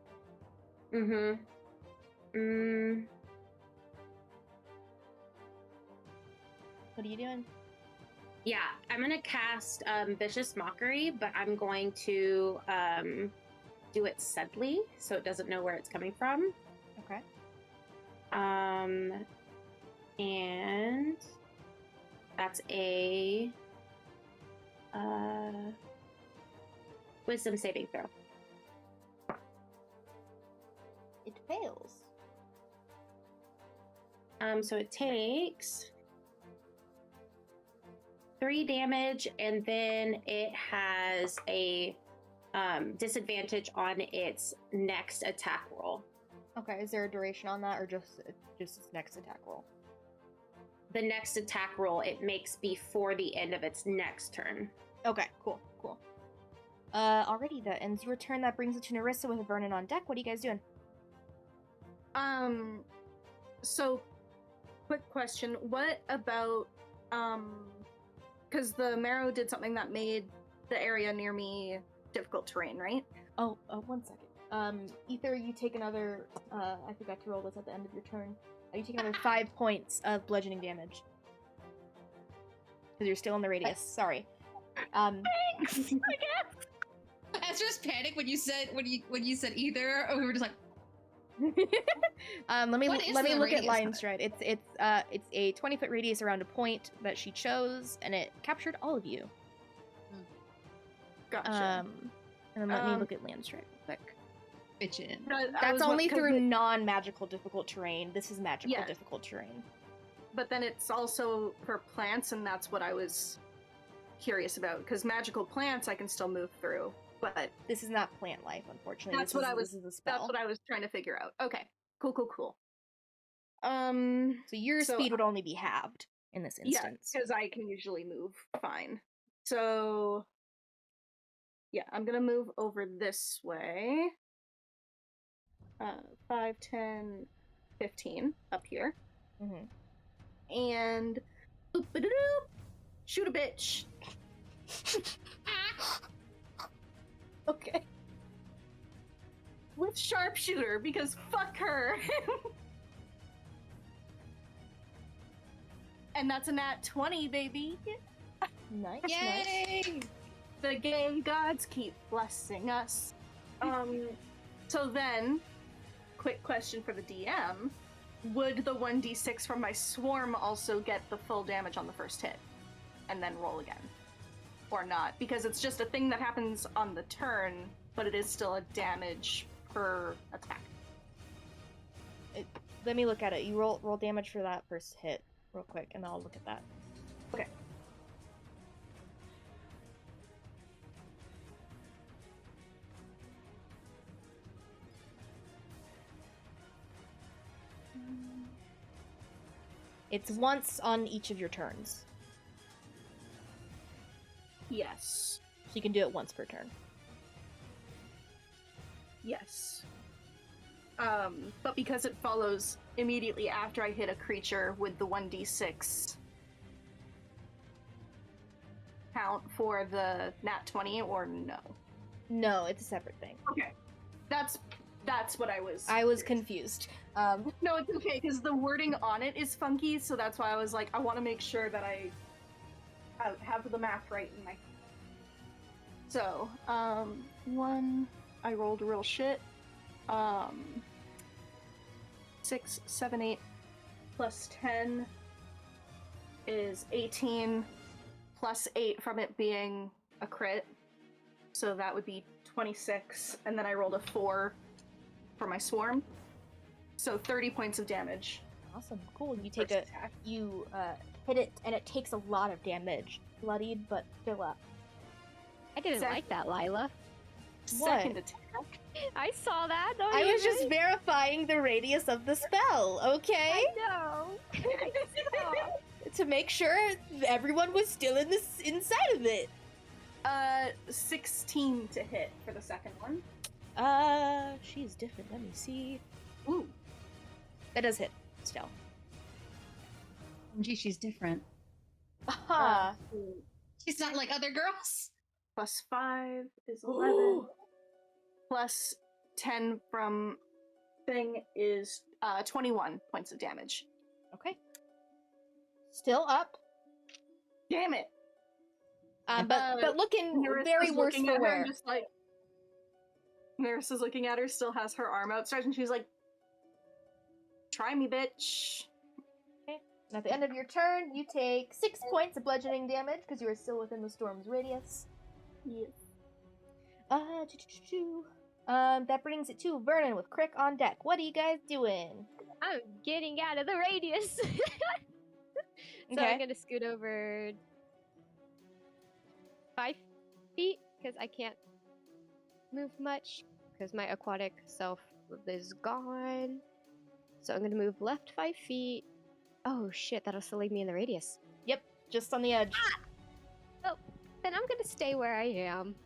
What are you doing? Yeah, I'm gonna cast Vicious Mockery, but I'm going to do it subtly, so it doesn't know where it's coming from. Okay. And that's a Wisdom saving throw. It fails. So it takes 3 damage, and then it has a disadvantage on its next attack roll. Okay, is there a duration on that, or just its next attack roll? The next attack roll it makes before the end of its next turn. Okay, cool. Alrighty, that ends your turn. That brings it to Narissa with Vernon on deck. What are you guys doing? So, quick question. What about, because the marrow did something that made the area near me difficult terrain, right? Oh, 1 second. Ether, you take another, I forgot to roll this at the end of your turn. You take another 5 points of bludgeoning damage. Because you're still in the radius. Sorry. Thanks, I guess. I was just panicked when you said either. We were just like, let me What is look the at radius Lion's of it? Stride. It's a 20-foot radius around a point that she chose, and it captured all of you. Gotcha. And then let me look at Lion's Stride real quick. bitchin'. That's only through non-magical difficult terrain. This is magical Yeah. difficult terrain. But then it's also for plants, and that's what I was curious about. Because magical plants I can still move through, but This is not plant life, unfortunately. That's This what is a spell. that's what I was trying to figure out. Okay, cool. So your So- speed would only be halved in this instance. because I can usually move fine. So, yeah, I'm gonna move over this way. 5, 10, 15 up here. Mhm. And oop-a-doop, shoot a bitch. Okay. With sharpshooter, because fuck her. And that's a nat 20, baby. Nice. Yay! The gay gods keep blessing us. So then, quick question for the DM. Would the 1d6 from my swarm also get the full damage on the first hit? And then roll again? or not, because it's just a thing that happens on the turn, but it is still a damage per attack. Let me look at it. You roll damage for that first hit real quick, and I'll look at that. Okay. It's once on each of your turns. Yes. So you can do it once per turn. Yes. But because it follows immediately after I hit a creature with the 1d6 count for the nat 20, or no? No, it's a separate thing. Okay. That's what I was... I was confused. No, it's okay, because the wording on it is funky, so that's why I was like, I want to make sure that I have the math right in my... So, 1, I rolled real shit. 6, 7, 8, plus 10 is 18, plus 8 from it being a crit. So that would be 26, and then I rolled a 4 for my swarm. So 30 points of damage. Awesome, cool. You take First attack. you hit it, and it takes a lot of damage. Bloodied, but still up. I didn't like that, Lila. What? Second attack. I saw that. Don't I you was just think? verifying the radius of the spell, okay? I know. I saw. To make sure everyone was still inside of it. 16 to hit for the second one. She's different. Let me see. Ooh. That does hit, still. Gee, she's different. Aha! She's not like other girls. Plus 5 is 11. Plus 10 from thing is 21 points of damage. Okay. Still up. Damn it! But looking Neris very is worse looking for at her wear. and just like... Neris is looking at her, still has her arm outstretched, and she's like, try me, bitch. Okay. And at the end of your turn, you take 6 points of bludgeoning damage because you are still within the storm's radius. Yes. That brings it to Vernon with Crick on deck. What are you guys doing? I'm getting out of the radius. So Okay. I'm gonna scoot over 5 feet because I can't move much because my aquatic self is gone. So I'm gonna move left 5 feet. Oh shit, that'll still leave me in the radius. Yep, just on the edge. Oh, then I'm gonna stay where I am.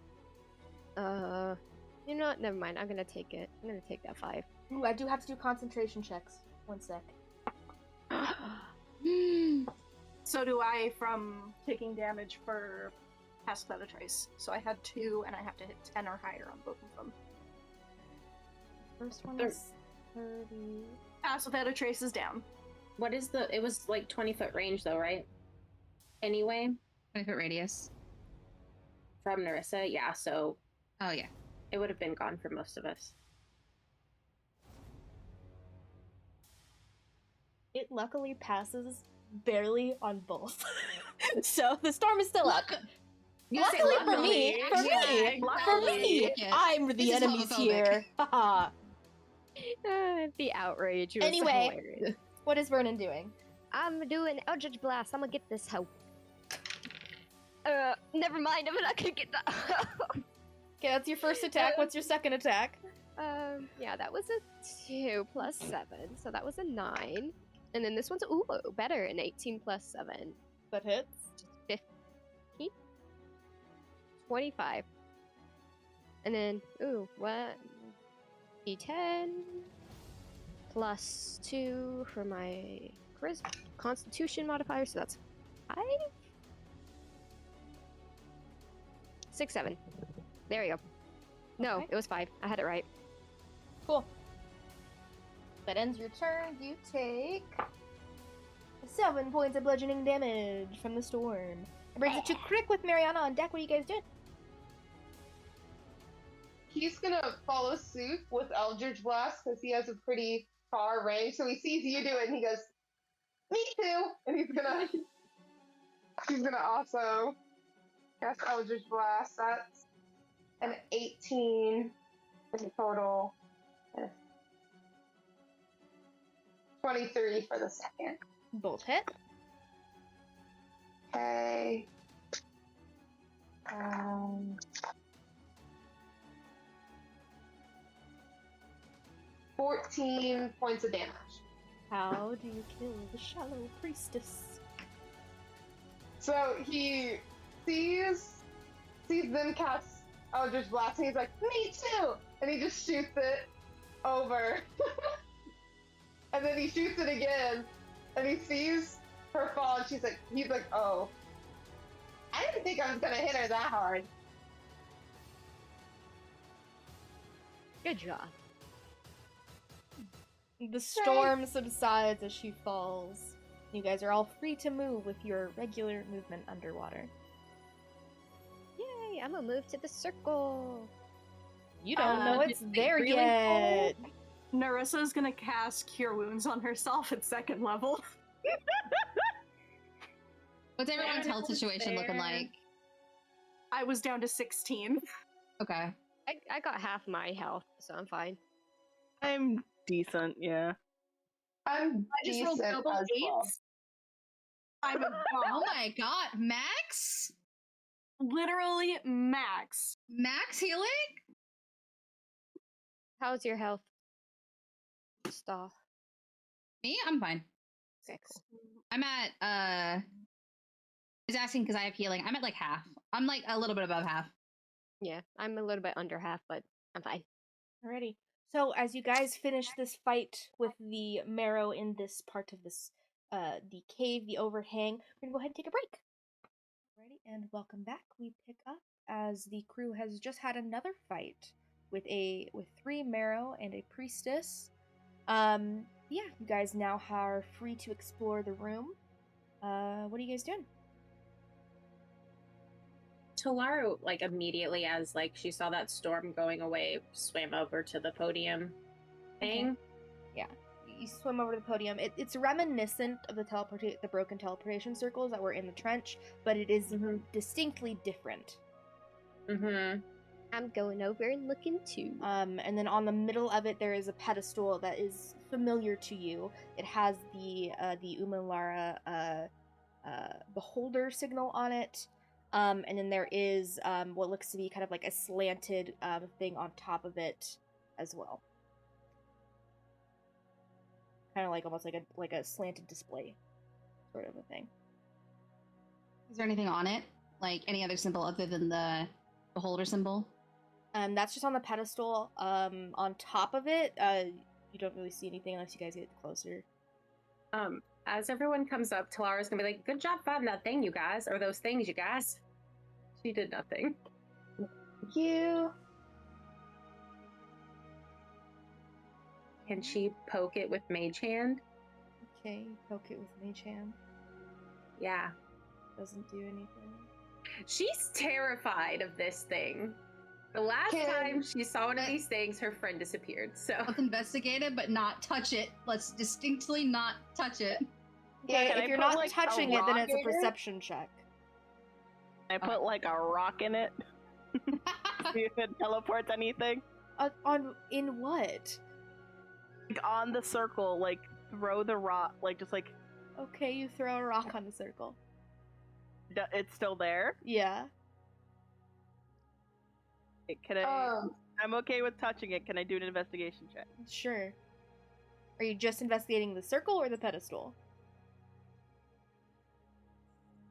You know what? Never mind. I'm gonna take it. I'm gonna take that 5. Ooh, I do have to do concentration checks. 1 sec. So do I from taking damage for Pass Without a Trace. So I had 2, and I have to hit 10 or higher on both of them. First one is 30. Pass Without a Trace is down. What is the? It was like 20-foot range, though, right? Anyway, 20-foot radius. from Narissa, yeah. So Oh yeah. it would have been gone for most of us. It luckily passes barely on both. So the storm is still up. You say Luckily for me, luckily. Yeah. I'm the This is enemies homophobic. here. Haha. The outrage was Anyway. hilarious. What is Vernon doing? I'm doing Eldritch Blast. I'm gonna get this hoe. Never mind. I'm not gonna get that. Okay, that's your first attack. What's your second attack? Yeah, that was a 2 plus 7, so that was a 9. And then this one's better, an 18 plus 7. That hits. 15? 25. And then, what? D10 plus 2 for my Constitution modifier, so that's 5? 6, 7. There we go. No, Okay. it was 5. I had it right. Cool. That ends your turn. You take 7 points of bludgeoning damage from the storm. It brings it to Crick with Mariana on deck. What are you guys doing? He's gonna follow suit with Eldritch Blast because he has a pretty far range. So he sees you do it and he goes, "Me too!" And he's gonna also Cast Eldritch Blast. That's an 18 in total. 23 for the second. Both hit. Okay. 14 points of damage. How do you kill the shallow priestess? So he sees them cast Eldritch Blast, and he's like, "Me too!" And he just shoots it over. And then he shoots it again, and he sees her fall, and he's like, "Oh, I didn't think I was gonna hit her that hard." Good job. The storm subsides as she falls. You guys are all free to move with your regular movement underwater. Yay, I'm gonna move to the circle. You don't know it's did there really yet. Narissa's gonna cast Cure Wounds on herself at 2nd level. What's everyone's health situation looking like? I was down to 16. Okay. I got half my health, so I'm fine. I'm decent, yeah. I'm I just rolled decent double as well. 8s. I'm a Oh my god, Max? literally max. Max healing? How's your health? Staff. Me? I'm fine. Okay, cool. I'm at he's asking because I have healing. I'm at like half. I'm like a little bit above half. Yeah, I'm a little bit under half, but I'm fine. Alrighty. So as you guys finish this fight with the marrow in this part of this, the cave, the overhang, we're gonna go ahead and take a break. Alrighty, and welcome back. We pick up as the crew has just had another fight with 3 marrow and a priestess. Yeah, you guys now are free to explore the room. What are you guys doing? Talaru, like, immediately as, like, she saw that storm going away, swam over to the podium thing. Yeah, you swim over to the podium. It's reminiscent of the broken teleportation circles that were in the trench, but it is distinctly different. Mm-hmm. I'm going over and looking too. And then on the middle of it, there is a pedestal that is familiar to you. It has the Umalara beholder signal on it. And then there is what looks to be kind of like a slanted thing on top of it as well. Kind of like almost like a slanted display sort of a thing. Is there anything on it? Like any other symbol other than the beholder symbol? That's just on the pedestal. On top of it, you don't really see anything unless you guys get closer. As everyone comes up, Talara's gonna be like, "Good job finding that thing, you guys, or those things, you guys." She did nothing. Thank you. Can she poke it with Mage Hand? Okay, you poke it with Mage Hand. Yeah. Doesn't do anything. She's terrified of this thing. The last time she saw one of these things, her friend disappeared, so... Let's investigate it, but not touch it. Let's distinctly not touch it. Okay, Can if I you're put, not like, a touching it, then it's a rock in it? perception check. I put like a rock in it. See if it teleports anything. In what? Like on the circle, like throw the rock, like just like Okay, you throw a rock on the circle. it's still there. Yeah. Can I? I'm okay with touching it. Can I do an investigation check? Sure. Are you just investigating the circle or the pedestal?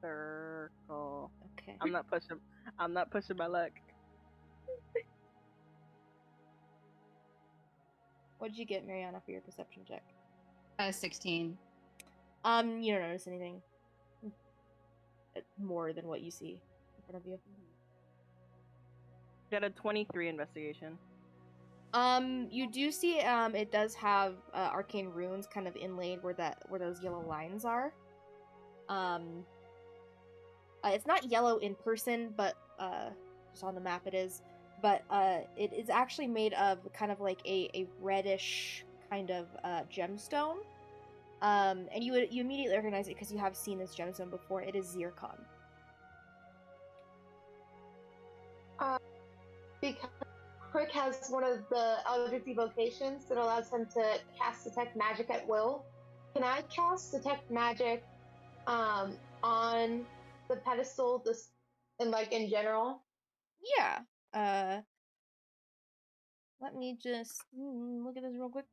Circle. Okay. I'm not pushing my luck. What'd you get, Mariana, for your perception check? 16. You don't notice anything more than what you see in front of you. Got a 23 investigation. You do see it does have arcane runes kind of inlaid where those yellow lines are. It's not yellow in person, but just on the map it is. But it is actually made of kind of like a reddish kind of gemstone. And you immediately recognize it because you have seen this gemstone before. It is zircon. Because Crick has one of the Eldritch evocations that allows him to cast Detect Magic at will. Can I cast Detect Magic on the pedestal in general? Yeah. Let me just look at this real quick.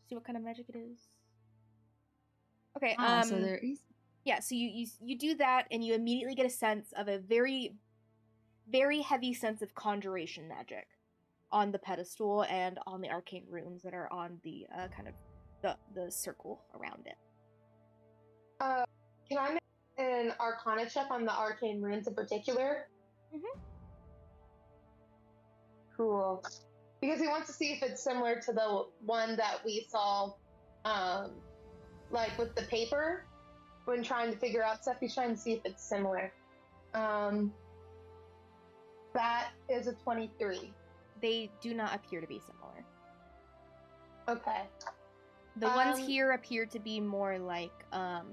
See what kind of magic it is. Okay. So there is. Yeah. So you do that, and you immediately get a sense of a very, very heavy sense of conjuration magic on the pedestal and on the arcane runes that are on the kind of the circle around it. Can I make an Arcana check on the arcane runes in particular? Mhm. Cool. Because he wants to see if it's similar to the one that we saw, like with the paper, when trying to figure out stuff. He's trying to see if it's similar. That is a 23. They do not appear to be similar. Okay. The ones here appear to be more like kind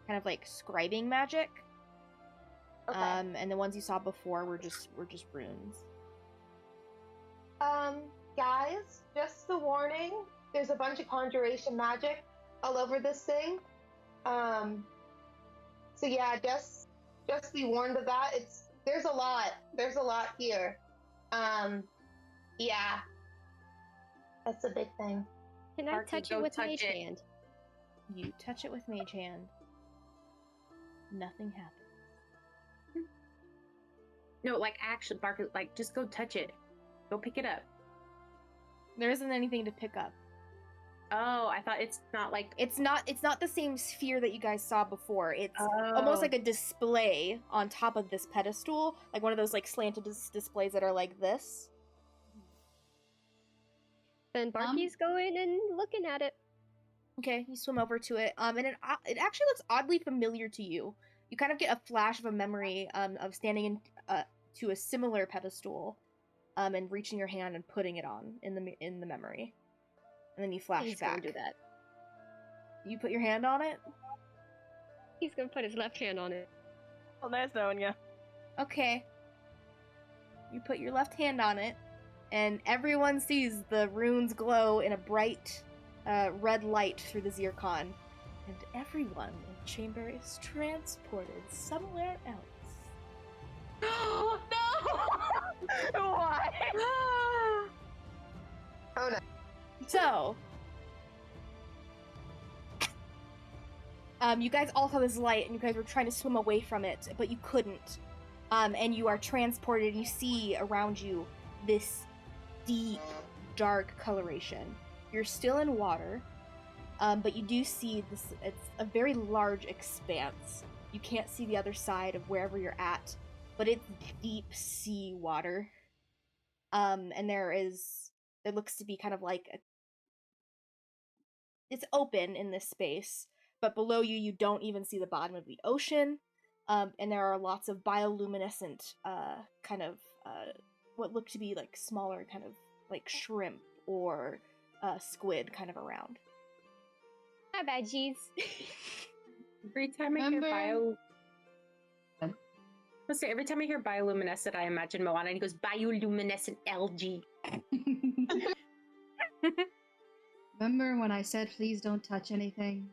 of like scribing magic. Okay. And the ones you saw before were just runes. Guys, just a warning. There's a bunch of conjuration magic all over this thing. So yeah, just be warned of that. There's a lot here. Yeah. That's a big thing. Can I Parky, touch it go with touch Mage it. Hand? You touch it with Mage Hand. Nothing happens. No, like actually, Barker, like just go touch it. Go pick it up. There isn't anything to pick up. Oh, I thought it's not like It's not the same sphere that you guys saw before. It's Oh. almost like a display on top of this pedestal, like one of those like slanted displays that are like this. Then Barky's going and looking at it. Okay, you swim over to it, and it actually looks oddly familiar to you. You kind of get a flash of a memory of standing to a similar pedestal, and reaching your hand and putting it on in the memory, and then you flash He's back. gonna do that. You put your hand on it. He's gonna put his left hand on it. Well, nice knowing you. Okay. You put your left hand on it, and everyone sees the runes glow in a bright red light through the zircon, and everyone in the chamber is transported somewhere else. Oh no! Why? Oh no. So, you guys all saw this light, and you guys were trying to swim away from it, but you couldn't. And you are transported, and you see around you this deep, dark coloration. You're still in water, but you do see this. It's a very large expanse. You can't see the other side of wherever you're at, but it's deep sea water. And there looks to be kind of like it's open in this space, but below you, you don't even see the bottom of the ocean. And there are lots of bioluminescent, kind of, what look to be like smaller kind of like shrimp or squid kind of around. Hi, badgies. every time I hear let's say every time I hear bioluminescent, I imagine Moana, and he goes bioluminescent algae. Remember when I said please don't touch anything?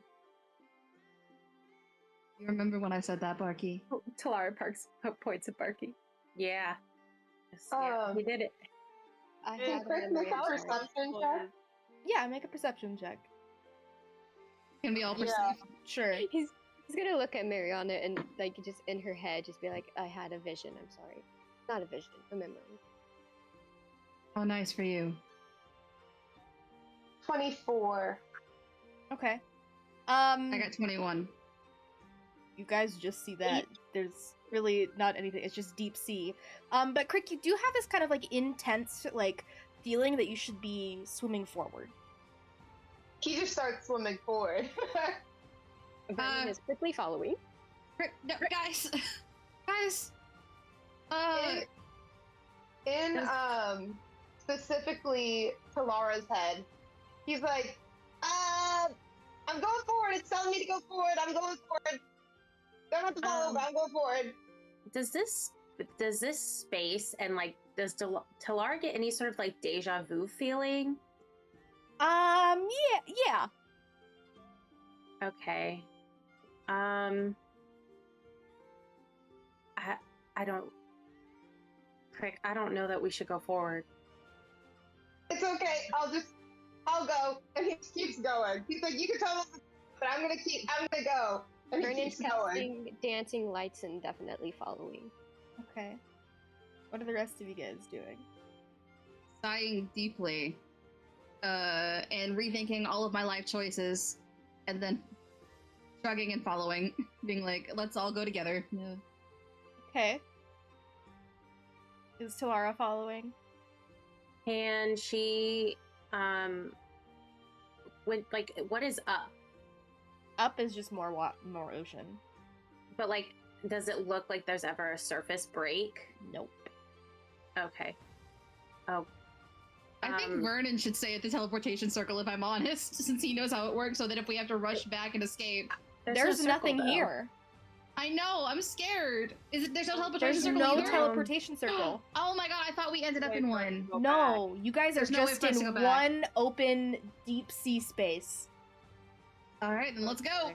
You remember when I said that, Barky? Oh, Talara points at Barky. Yeah. Yes, yeah, we did it. I Can had a Chris memory, make a I'm sorry. perception check? Yeah, make a perception check. Can we all perceive? Yeah. Sure. He's gonna look at Mariana and like just in her head just be like, I had a vision, I'm sorry. Not a vision, a memory. Oh, nice for you. 24. Okay. I got 21. You guys just see that there's really not anything. It's just deep sea. But Crick, you do have this kind of like intense like feeling that you should be swimming forward. He just starts swimming forward. Vernon is quickly following. No, guys! Guys! In specifically Talara's head, he's like, I'm going forward. It's telling me to go forward. I'm going forward. Don't have to follow, but I'm going forward. does this space and like does Talara get any sort of like deja vu feeling? Yeah. Okay. I don't. Crick, I don't know that we should go forward. It's okay. I'll go. And he keeps going. He's like, you can tell us, but I'm gonna go. And he Vernon's keeps going. casting dancing lights and definitely following. Okay. What are the rest of you guys doing? Sighing deeply, and rethinking all of my life choices, and then shrugging and following, being like, let's all go together. Yeah. Okay. Is Talara following? And she, what is up? Up is just more ocean. But like, does it look like there's ever a surface break? Nope. Okay. Oh. I think Vernon should stay at the teleportation circle, if I'm honest, since he knows how it works, so that if we have to rush back and escape. There's no nothing circle, here. I know, I'm scared. There's no teleportation There's circle no either? teleportation circle. Oh my god, I thought we ended up in one. No, you guys are There's no way just for us to in go back. one open deep sea space. Alright, then let's go.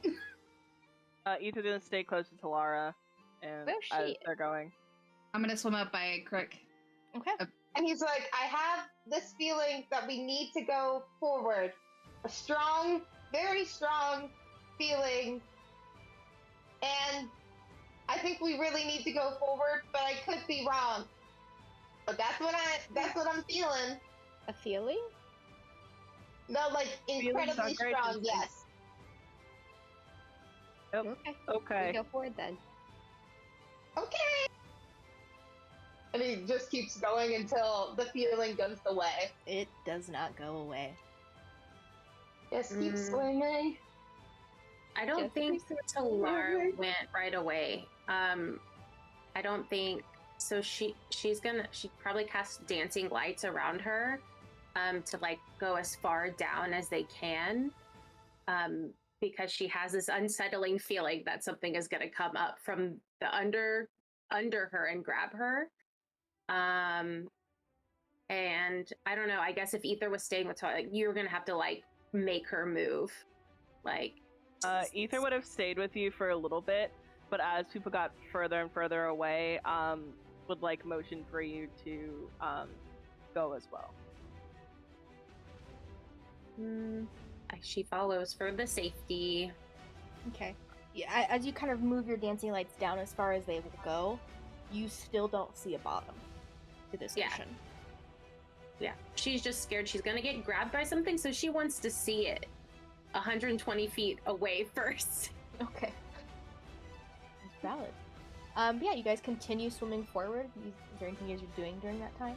Ethan's gonna stay close to Talara, and Where's as she? they're going. I'm gonna swim up by Crick. Okay. And he's like, I have this feeling that we need to go forward. A strong, very strong feeling. And I think we really need to go forward, but I could be wrong. But that's what I'm feeling. A feeling? No, like incredibly great, strong, isn't it? yes. Yep. Okay. Okay. We go forward then. Okay. And he just keeps going until the feeling goes away. It does not go away. Just keep Mm. swimming. I don't Just think keep Talara went right away. I don't think so. She probably cast dancing lights around her, to like go as far down as they can, because she has this unsettling feeling that something is going to come up from the under her and grab her. And I don't know. I guess if Ether was staying with her, like, you were going to have to like make her move, like. Ether would have stayed with you for a little bit, but as people got further and further away, would like motion for you to go as well. She follows for the safety. Okay. Yeah, as you kind of move your dancing lights down as far as they will go, you still don't see a bottom to this ocean. Yeah, she's just scared she's gonna get grabbed by something, so she wants to see it 120 feet away first. Okay. That's valid. Yeah, you guys continue swimming forward. Is there anything you guys are doing during that time?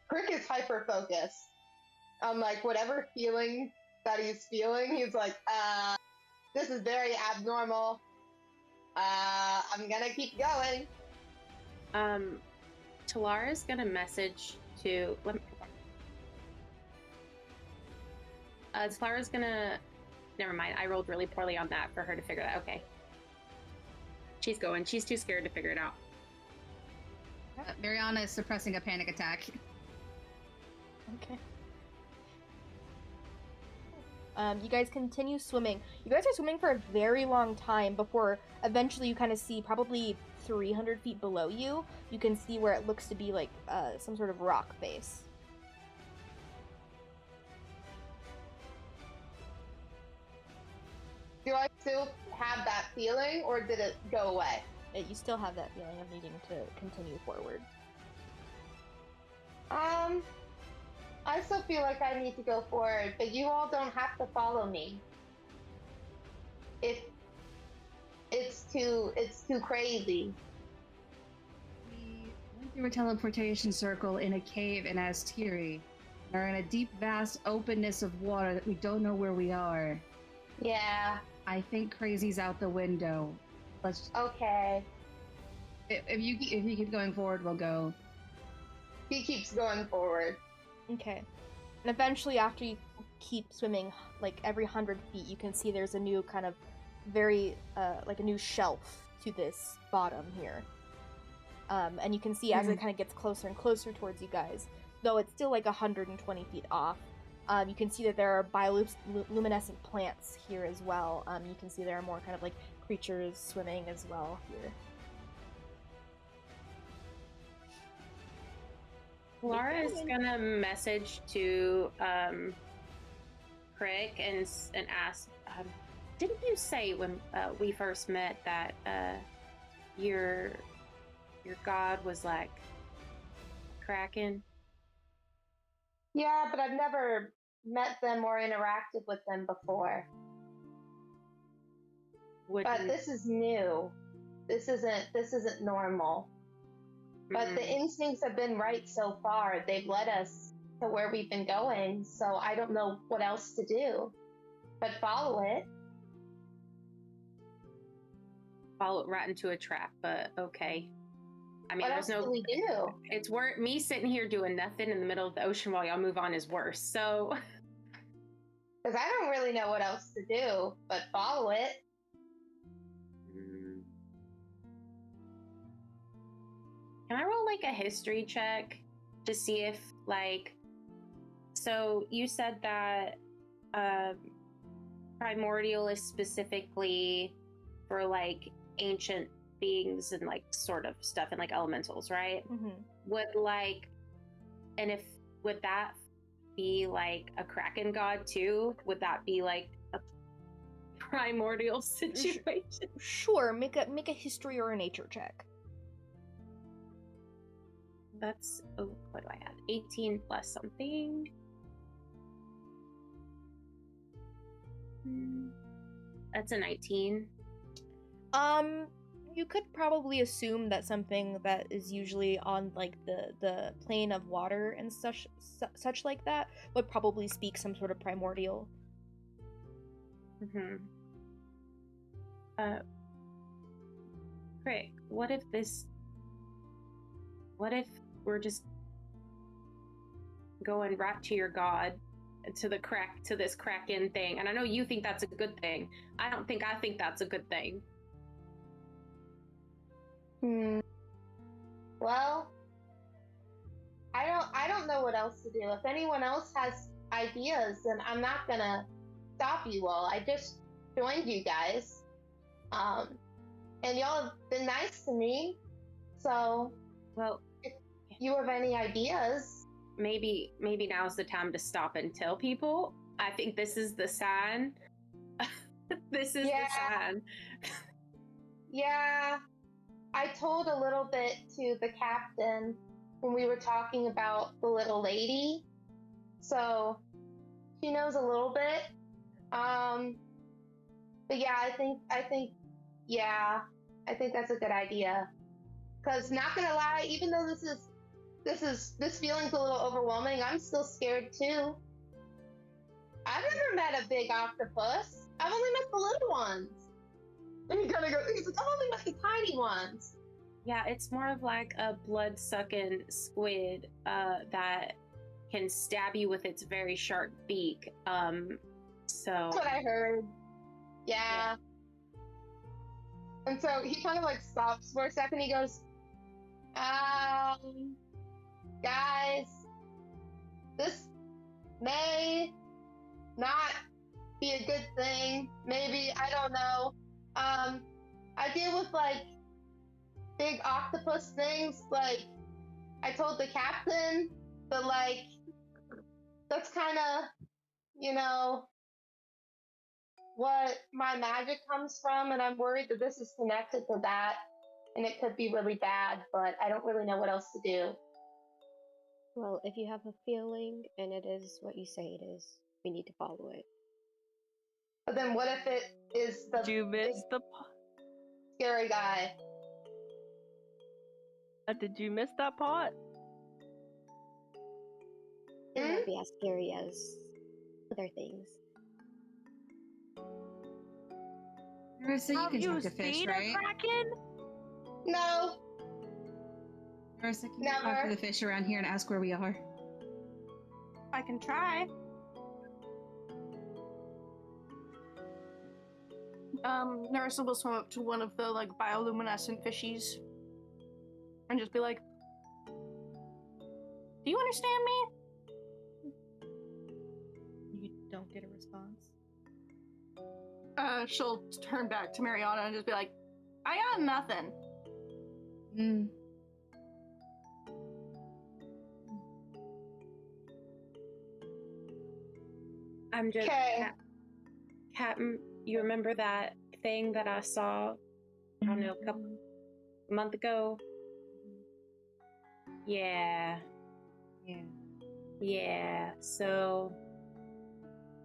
Crick is hyper focused on like whatever feeling that he's feeling. He's like, this is very abnormal. I'm gonna keep going. Talara's gonna message to. Talara's gonna. Never mind. I rolled really poorly on that for her to figure that. Okay. She's going. She's too scared to figure it out. Mariana is suppressing a panic attack. Okay. You guys continue swimming. You guys are swimming for a very long time before eventually you kind of see, probably 300 feet below you, you can see where it looks to be like some sort of rock base. Do I still have that feeling, or did it go away? You still have that feeling of needing to continue forward. I still feel like I need to go forward, but you all don't have to follow me. It's too crazy. We went through a teleportation circle in a cave in Astiri. We're in a deep, vast openness of water that we don't know where we are. Yeah. I think crazy's out the window. Let's. Okay. If you keep going forward, we'll go. He keeps going forward. Okay. And eventually, after you keep swimming, like every 100 feet, you can see there's a new kind of very, like a new shelf to this bottom here. And you can see as it kind of gets closer and closer towards you guys, though it's still like 120 feet off, you can see that there are bioluminescent plants here as well. You can see there are more kind of like creatures swimming as well here. Laura is gonna message to Crick and ask, didn't you say when we first met that your god was like Kraken? Yeah, but I've never met them or interacted with them before. But this is new. This isn't normal. But the instincts have been right so far. They've led us to where we've been going, so I don't know what else to do. But follow it. Follow it right into a trap, but okay. I mean, what else do we do? It's me sitting here doing nothing in the middle of the ocean while y'all move on is worse, so... Because I don't really know what else to do, but follow it. Can I roll, like, a history check to see if, like... So, you said that primordial is specifically for, like, ancient beings and, like, sort of stuff and, like, elementals, right? Mm-hmm. Would that be, like, a Kraken god, too? Would that be, like, a primordial situation? Sure, make a history or a nature check. That's, what do I have? 18 plus something. That's a 19. You could probably assume that something that is usually on like the plane of water and such like that would probably speak some sort of primordial. Mm-hmm. Crick, what if we're just going right to your god, to this Kraken thing? And I know you think that's a good thing. I think that's a good thing. Well, I don't know what else to do. If anyone else has ideas, then I'm not gonna stop you all. I just joined you guys. And y'all have been nice to me. So, well, if you have any ideas, maybe now's the time to stop and tell people. I think this is the sign. This is the sign. Yeah. I told a little bit to the captain when we were talking about the little lady. So she knows a little bit. But yeah, I think that's a good idea. Cause not gonna lie, even though this feeling's a little overwhelming, I'm still scared too. I've never met a big octopus. I've only met the little ones. And he's like, I've only met the tiny ones. Yeah, it's more of like a blood-sucking squid that can stab you with its very sharp beak. So that's what I heard. Yeah. And so he kind of like stops for a second. He goes, guys, this may not be a good thing. Maybe, I don't know. I deal with like big octopus things. Like, I told the captain, but like, that's kind of, what my magic comes from, and I'm worried that this is connected to that, and it could be really bad, but I don't really know what else to do. Well, if you have a feeling and it is what you say it is, we need to follow it. But then what if it is the Did you miss the scary guy? Did you miss that pot? It won't be as scary as other things. Marissa, you can talk to fish, seen right? a Kraken? No. Marissa, can you talk Never. to the fish around here and ask where we are? I can try. Narissa will swim up to one of the like bioluminescent fishies and just be like, "Do you understand me?" You don't get a response. She'll turn back to Mariana and just be like, "I got nothing." Mm. I'm just Okay. Captain. You remember that thing that I saw? I don't know, a month ago. Yeah. Yeah. Yeah. So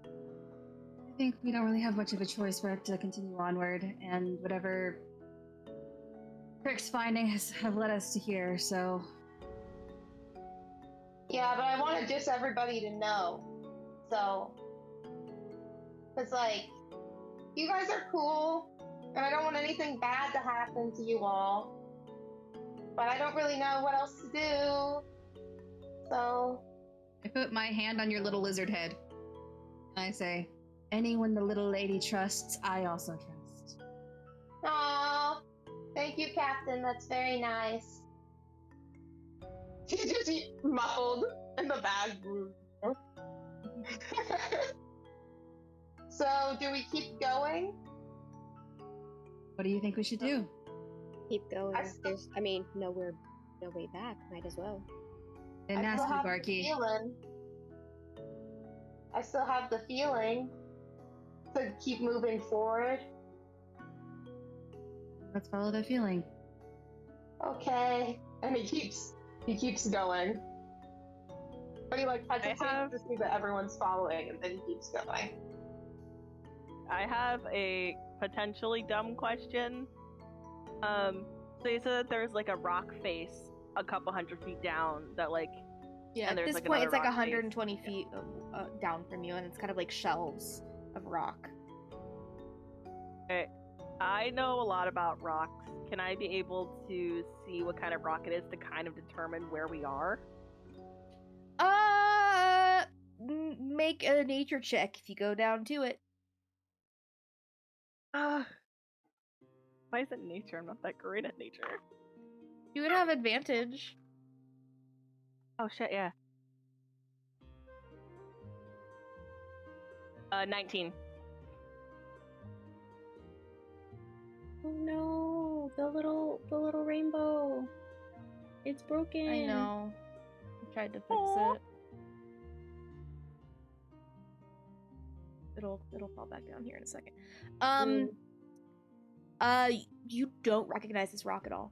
I think we don't really have much of a choice but to continue onward, and whatever Crick's findings have led us to here, so Yeah, but I wanted just everybody to know. So, because, like, you guys are cool, and I don't want anything bad to happen to you all. But I don't really know what else to do. So, I put my hand on your little lizard head. And I say, anyone the little lady trusts, I also trust. aw, thank you, Captain. That's very nice. She's just muffled in the bag. So, do we keep going? What do you think we should do? Keep going. I still- There's, no way back. Might as well. Didn't I ask still me, have the Barky. feeling. I still have the feeling to keep moving forward. Let's follow the feeling. Okay. And he keeps going. But he like hesitates to see that everyone's following, and then he keeps going. I have a potentially dumb question. So you said that there's like a rock face a couple hundred feet down that like Yeah, and at there's, this like, point another it's like rock 120 face. feet down from you, and it's kind of like shelves of rock. Okay. I know a lot about rocks. Can I be able to see what kind of rock it is to kind of determine where we are? Make a nature check if you go down to it. Why is it nature? I'm not that great at nature. You would have advantage. Oh shit, yeah. 19. Oh no, the little rainbow. It's broken. I know. I tried to fix Aw. it. It'll fall back down here in a second. You don't recognize this rock at all.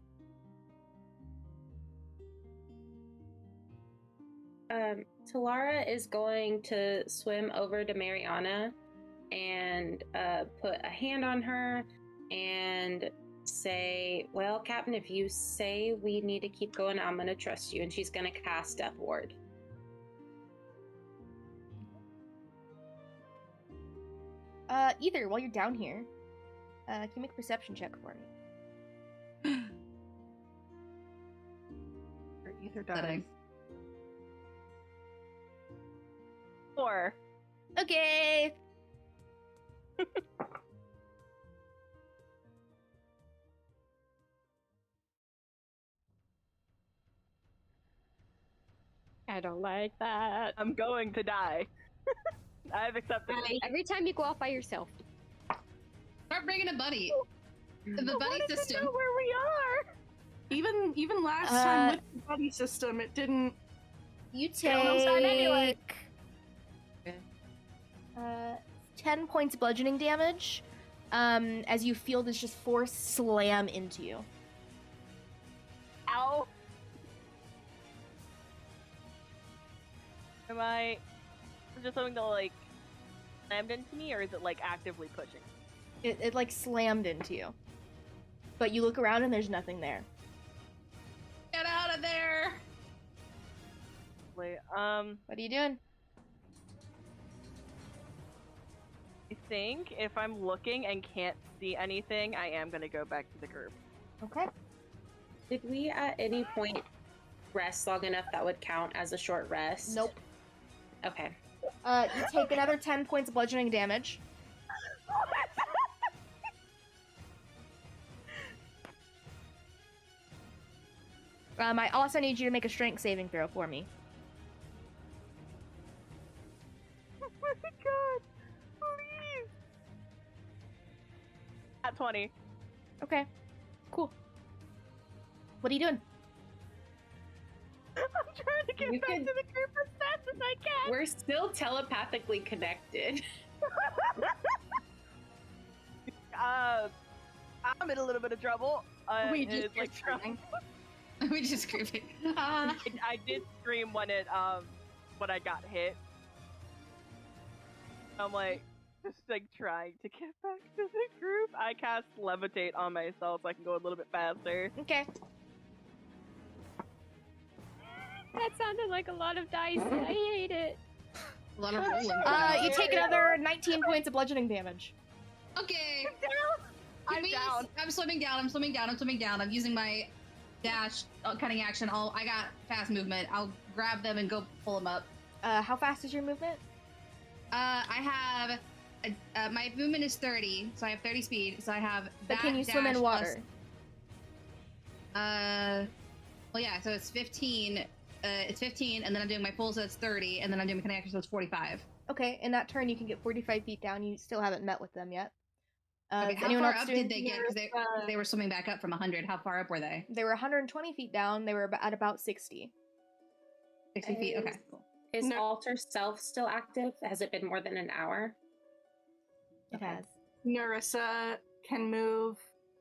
Talara is going to swim over to Mariana and put a hand on her and say, well, Captain, if you say we need to keep going, I'm going to trust you. And she's going to cast Death Ward. Either while you're down here, can you make a perception check for me? Or either Setting. does. 4. Okay. I don't like that. I'm going to die. I've accepted it. Every time you go off by yourself. Start bringing a buddy. The I buddy wanted to system. know where we are. Even last time with the buddy system, it didn't. You almost died anyway. take 10 points bludgeoning damage as you feel this just force slam into you. Ow. Am I just something that like slammed into me, or is it like actively pushing? It like slammed into you. But you look around and there's nothing there. Get out of there! Wait, What are you doing? I think if I'm looking and can't see anything, I am gonna go back to the group. Okay. Did we at any point rest long enough that would count as a short rest? Nope. Okay. You take another 10 points of bludgeoning damage. I also need you to make a strength saving throw for me. Oh my god! Please! At 20. Okay. Cool. What are you doing? I'm trying to get You back can- to the group as fast as I can! We're still telepathically connected. I'm in a little bit of trouble. We and just it's, keep screaming. We just screaming. I did scream when I got hit. I'm like, just like trying to get back to the group. I cast levitate on myself so I can go a little bit faster. Okay. That sounded like a lot of dice. I hate it. A lot of rolling. You take another 19 points of bludgeoning damage. Okay. I'm down. I'm swimming down. I'm using my dash cutting action. I got fast movement. I'll grab them and go pull them up. How fast is your movement? I have my movement is 30, so I have 30 speed. So I have But that can you swim in dash water? Well, yeah. So it's 15. It's 15, and then I'm doing my full, so it's 30, and then I'm doing my cutting action, so it's 45. Okay, in that turn you can get 45 feet down. You still haven't met with them yet. Okay, Is how anyone far else up doing- did they get? Because they were swimming back up from 100. How far up were they? They were 120 feet down. They were at about 60. 60 feet. Okay, cool. Is No. Alter Self still active? Has it been more than an hour? It has. Narissa can move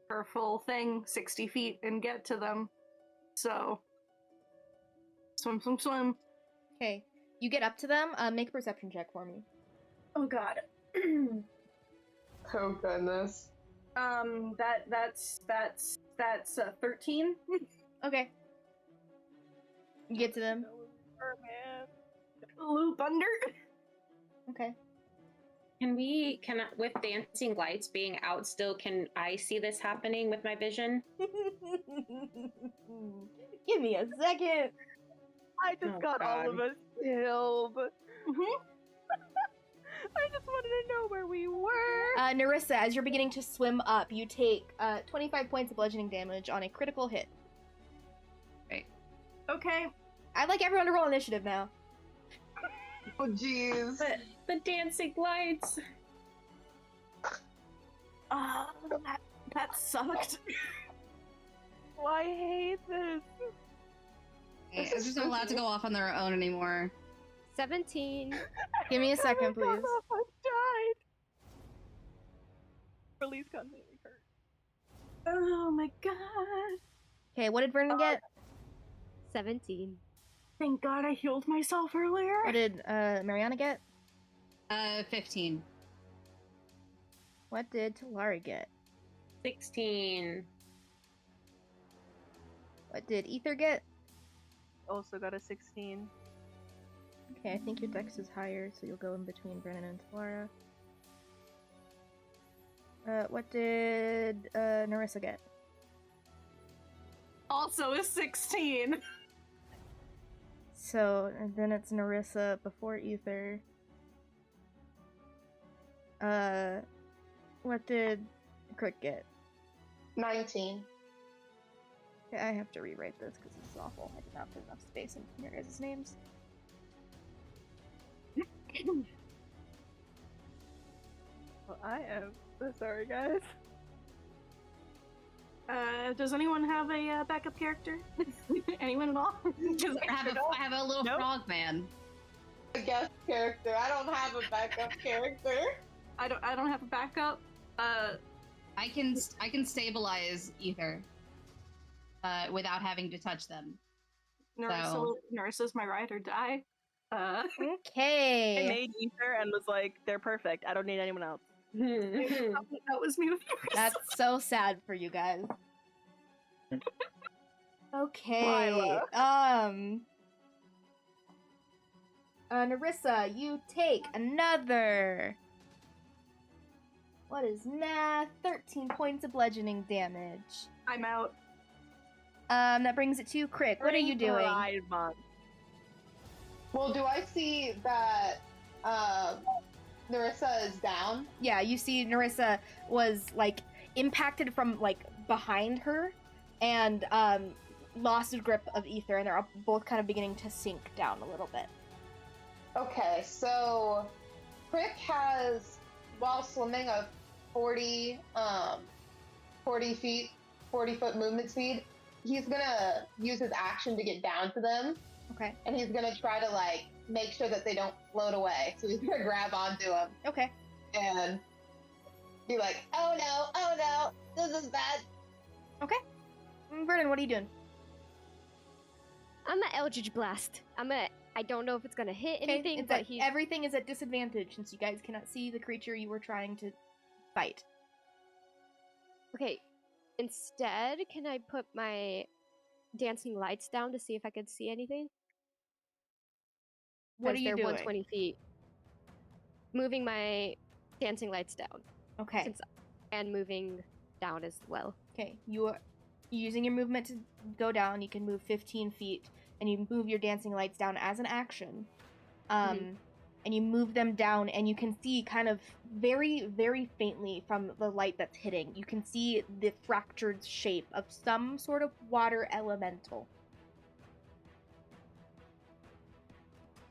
her full thing 60 feet and get to them. So, swim. Okay, you get up to them. Make a perception check for me. Oh god. Oh goodness. That's 13. Okay. You get to them. Man. Loop under. Okay. With dancing lights being out still, can I see this happening with my vision? Give me a second. I just Oh, got all of God. us killed. I just wanted to know where we were. Narissa, as you're beginning to swim up, you take 25 points of bludgeoning damage on a critical hit. Okay. I'd like everyone to roll initiative now. Oh jeez. But the dancing lights. That sucked. Oh, I hate this. Okay, I'm just not allowed to go off on their own anymore. 17. Give me a second, please. I died. Release constantly hurt. Oh my god. Okay, what did Vernon get? 17. Thank god I healed myself earlier. What did Mariana get? 15. What did Talari get? 16. What did Ether get? Also got a 16. Okay, I think your dex is higher, so you'll go in between Brennan and Talara. What did Narissa get? Also a 16. So, and then it's Narissa before Ether. What did Crick get? 19. Okay, I have to rewrite this because this is awful. I did not put enough space in your guys' names. Well, I am so sorry, guys. Does anyone have a backup character? Anyone at all? 'Cause I have a little Nope. frog man. A guest character. I don't have a backup character. I don't have a backup. I can stabilize Ether without having to touch them. Narissa's my ride or die. I Okay. made Ether and was like, they're perfect. I don't need anyone else. That was me with Narissa. That's so sad for you guys. Okay. Lila. Narissa, you take another. What is math? 13 points of bludgeoning damage. I'm out. That brings it to Crick. What are you doing? 5 months. Well, do I see that Narissa is down? Yeah, you see Narissa was like impacted from like behind her, and lost grip of Ether, and they're both kind of beginning to sink down a little bit. Okay, so Crick has, while swimming, a 40 foot movement speed. He's gonna use his action to get down to them. Okay. And he's gonna try to like make sure that they don't float away. So he's gonna grab onto them. Okay. And be like, oh no, this is bad. Okay. Vernon, what are you doing? I'm an Eldritch Blast. I don't know if it's gonna hit Okay, anything, it's but like everything is at disadvantage since you guys cannot see the creature you were trying to fight. Okay. Instead, can I put my dancing lights down to see if I could see anything? What are 'Cause you they're doing? 120 feet. Moving my dancing lights down. Okay. And moving down as well. Okay. You are using your movement to go down. You can move 15 feet, and you move your dancing lights down as an action. And you move them down, and you can see kind of very, very faintly from the light that's hitting, you can see the fractured shape of some sort of water elemental.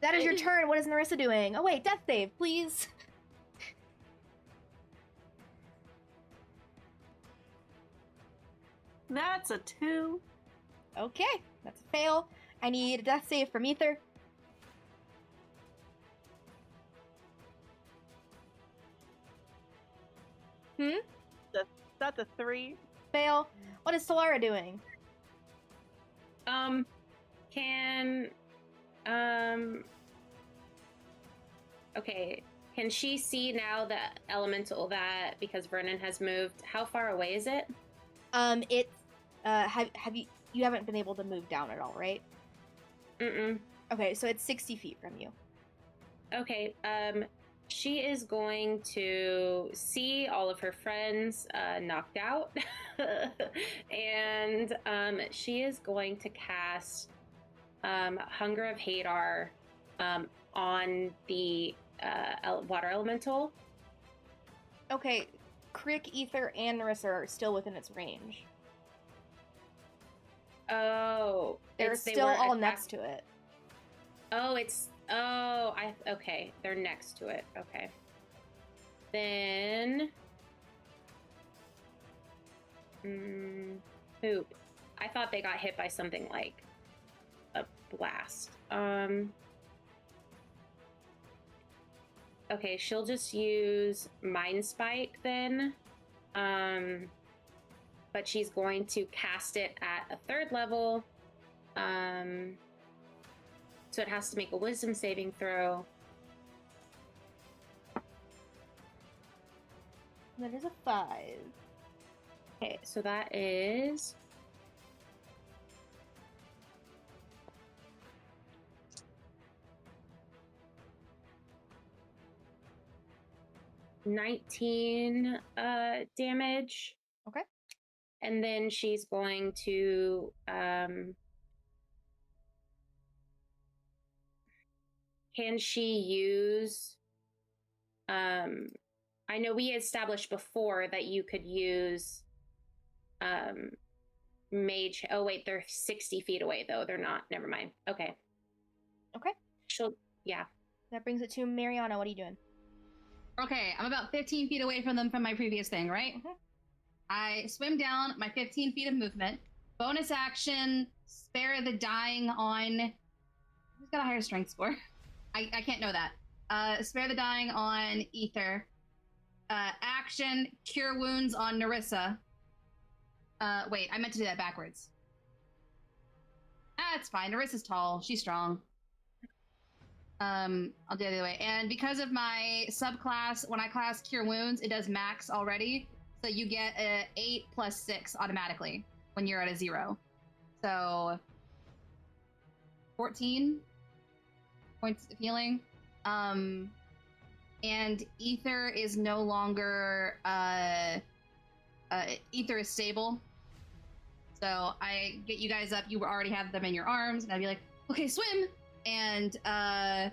That is your turn. What is Narissa doing? Oh wait, death save, please. That's a 2. Okay, that's a fail. I need a death save from Ether. That's a 3. Fail. What is Solara doing? Okay, can she see now the elemental that, because Vernon has moved, how far away is it? You haven't been able to move down at all, right? Mm-mm. Okay, so it's 60 feet from you. Okay, she is going to see all of her friends knocked out, and she is going to cast Hunger of Hadar on the water elemental. Okay, Crick, Ether, and Narissa are still within its range. Oh, They're still all next to it. Okay, they're next to it. Okay. Then poop. I thought they got hit by something like a blast. Okay, she'll just use Mind Spike then. But she's going to cast it at a 3rd level. So it has to make a wisdom saving throw. That is a 5. Okay, so that is... $19 damage. Okay. And then she's going to can she use I know we established before that you could use mage. Oh wait, they're 60 feet away though. They're not. Never mind. Okay. Yeah. That brings it to Mariana. What are you doing? Okay, I'm about 15 feet away from them from my previous thing, right? Mm-hmm. I swim down my 15 feet of movement. Bonus action, spare the dying on... Who's got a higher strength score? I can't know that. Spare the dying on Ether. Action, cure wounds on Narissa. Wait, I meant to do that backwards. It's fine. Narissa's tall. She's strong. I'll do it the other way. And because of my subclass, when I class Cure Wounds, it does max already. So you get a 8 plus 6 automatically when you're at a 0. So 14 points of healing. And Ether is no longer Ether is stable. So I get you guys up. You already have them in your arms, and I'd be like, okay, swim. And I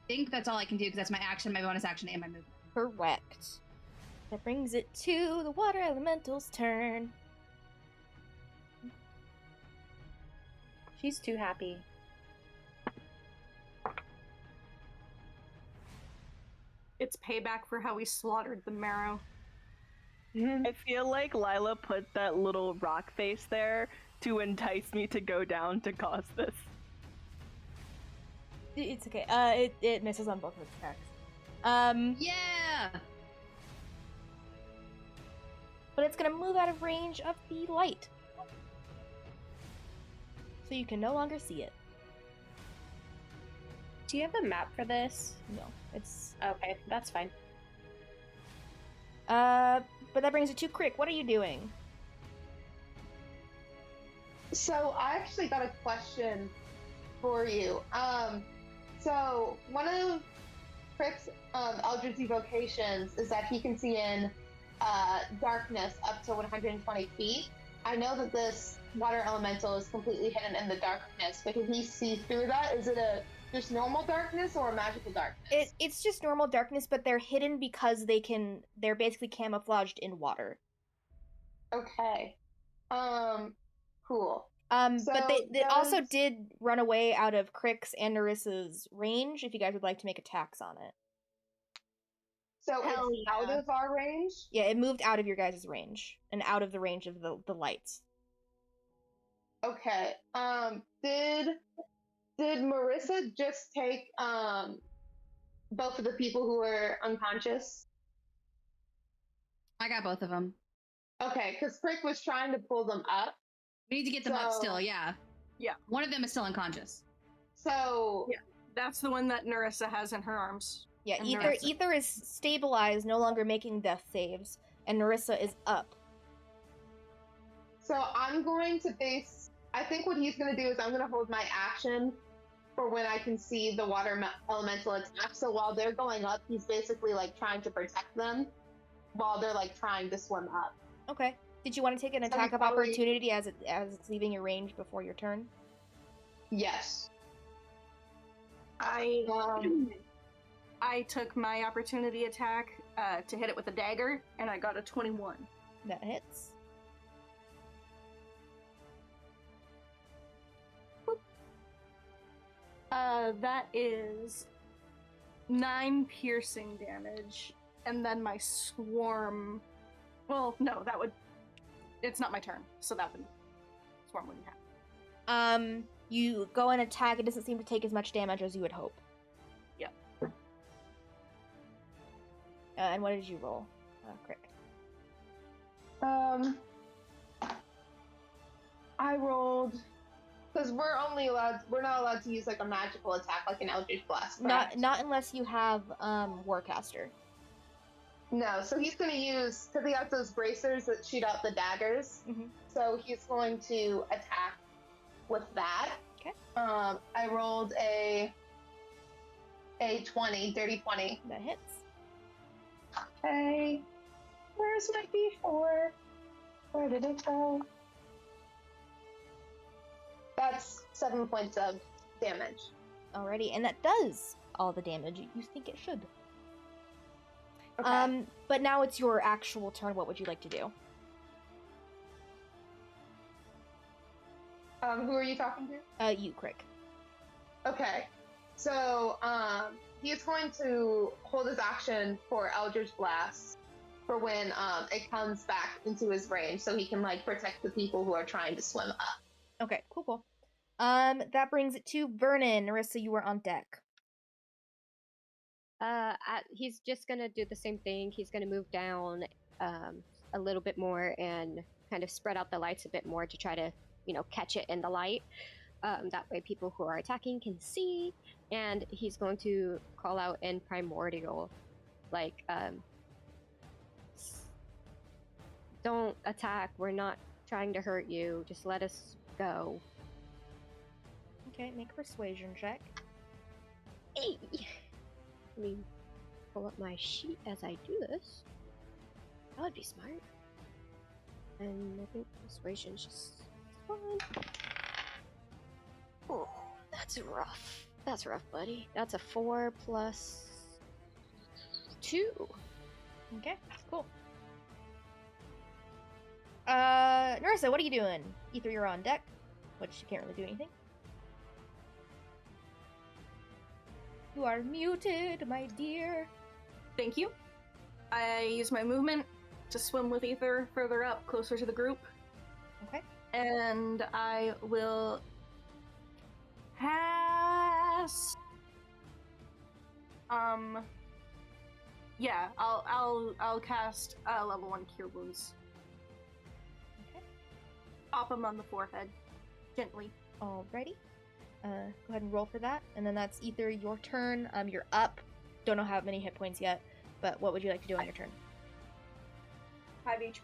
think that's all I can do because that's my action, my bonus action, and my movement. Correct. That brings it to the water elemental's turn. She's too happy. It's payback for how we slaughtered the marrow. I feel like Lila put that little rock face there to entice me to go down to cause this. It's okay. It misses on both of its attacks. Yeah! But it's gonna move out of range of the light. So you can no longer see it. Do you have a map for this? No, it's... Okay, that's fine. But that brings it to Crick. What are you doing? So I actually got a question for you. So one of Crick's Eldritch evocations is that he can see in darkness up to 120 feet. I know that this water elemental is completely hidden in the darkness, but can he see through that? Is it just normal darkness or a magical darkness? It's just normal darkness, but they're hidden because they're basically camouflaged in water. Okay. Cool. But So they also did run away out of Crick's and Nerissa's range, if you guys would like to make attacks on it. So Hell it's out yeah. of our range? Yeah, it moved out of your guys' range, and out of the range of the lights. Okay. Did Marissa just take both of the people who were unconscious? I got both of them. Okay, because Crick was trying to pull them up. We need to get them up So- still, yeah. Yeah. One of them is still unconscious. So Yeah. That's the one that Nerissa has in her arms. Yeah, And Ether Nerissa. is stabilized, no longer making death saves, and Nerissa is up. So I'm going to base. I think what he's going to do is I'm going to hold my action for when I can see the water elemental attack. So while they're going up, he's basically like trying to protect them while they're like trying to swim up. Okay. Did you want to take an So attack we of probably- opportunity as it's leaving your range before your turn? Yes. I took my opportunity attack to hit it with a dagger, and I got a 21. That hits. That is 9 piercing damage, and then my swarm. Well, no, that would. It's not my turn, so that would. Swarm wouldn't happen. You go and attack. It doesn't seem to take as much damage as you would hope. Yep. And what did you roll, Crick? I rolled because we're not allowed to use like a magical attack like an Eldritch Blast. Correct? Not unless you have Warcaster. No, so he's going to use, because he has those bracers that shoot out the daggers. Mhm. So he's going to attack with that. Okay. I rolled a 20, dirty 20. That hits. Okay. Where's my D4? Where did it go? That's 7 points of damage. Alrighty, and that does all the damage you think it should. Okay. But now it's your actual turn. What would you like to do? Who are you talking to? You, Crick. Okay. So, he's going to hold his action for Eldritch Blast for when it comes back into his range, so he can like protect the people who are trying to swim up. Okay, cool. That brings it to Vernon. Nerissa, you were on deck. He's just gonna do the same thing. He's gonna move down a little bit more and kind of spread out the lights a bit more to try to, catch it in the light. That way people who are attacking can see. And he's going to call out in Primordial, like, don't attack. We're not trying to hurt you. Just let us go. Okay, make a persuasion check. Hey! Let me pull up my sheet as I do this. That would be smart. And I think persuasion's just fine. Oh, that's rough. That's rough, buddy. That's a 4 plus 2. Okay, cool. Nerissa, what are you doing? Ether, you're on deck, which you can't really do anything. You are muted, my dear. Thank you. I use my movement to swim with Ether further up, closer to the group. Okay. And I will cast. Yeah, I'll cast level 1 Cure Wounds. Okay. Pop him on the forehead, gently. Alrighty. Go ahead and roll for that, and then that's either your turn. You're up. Don't know how many hit points yet, but what would you like to do on your turn? 5 HP.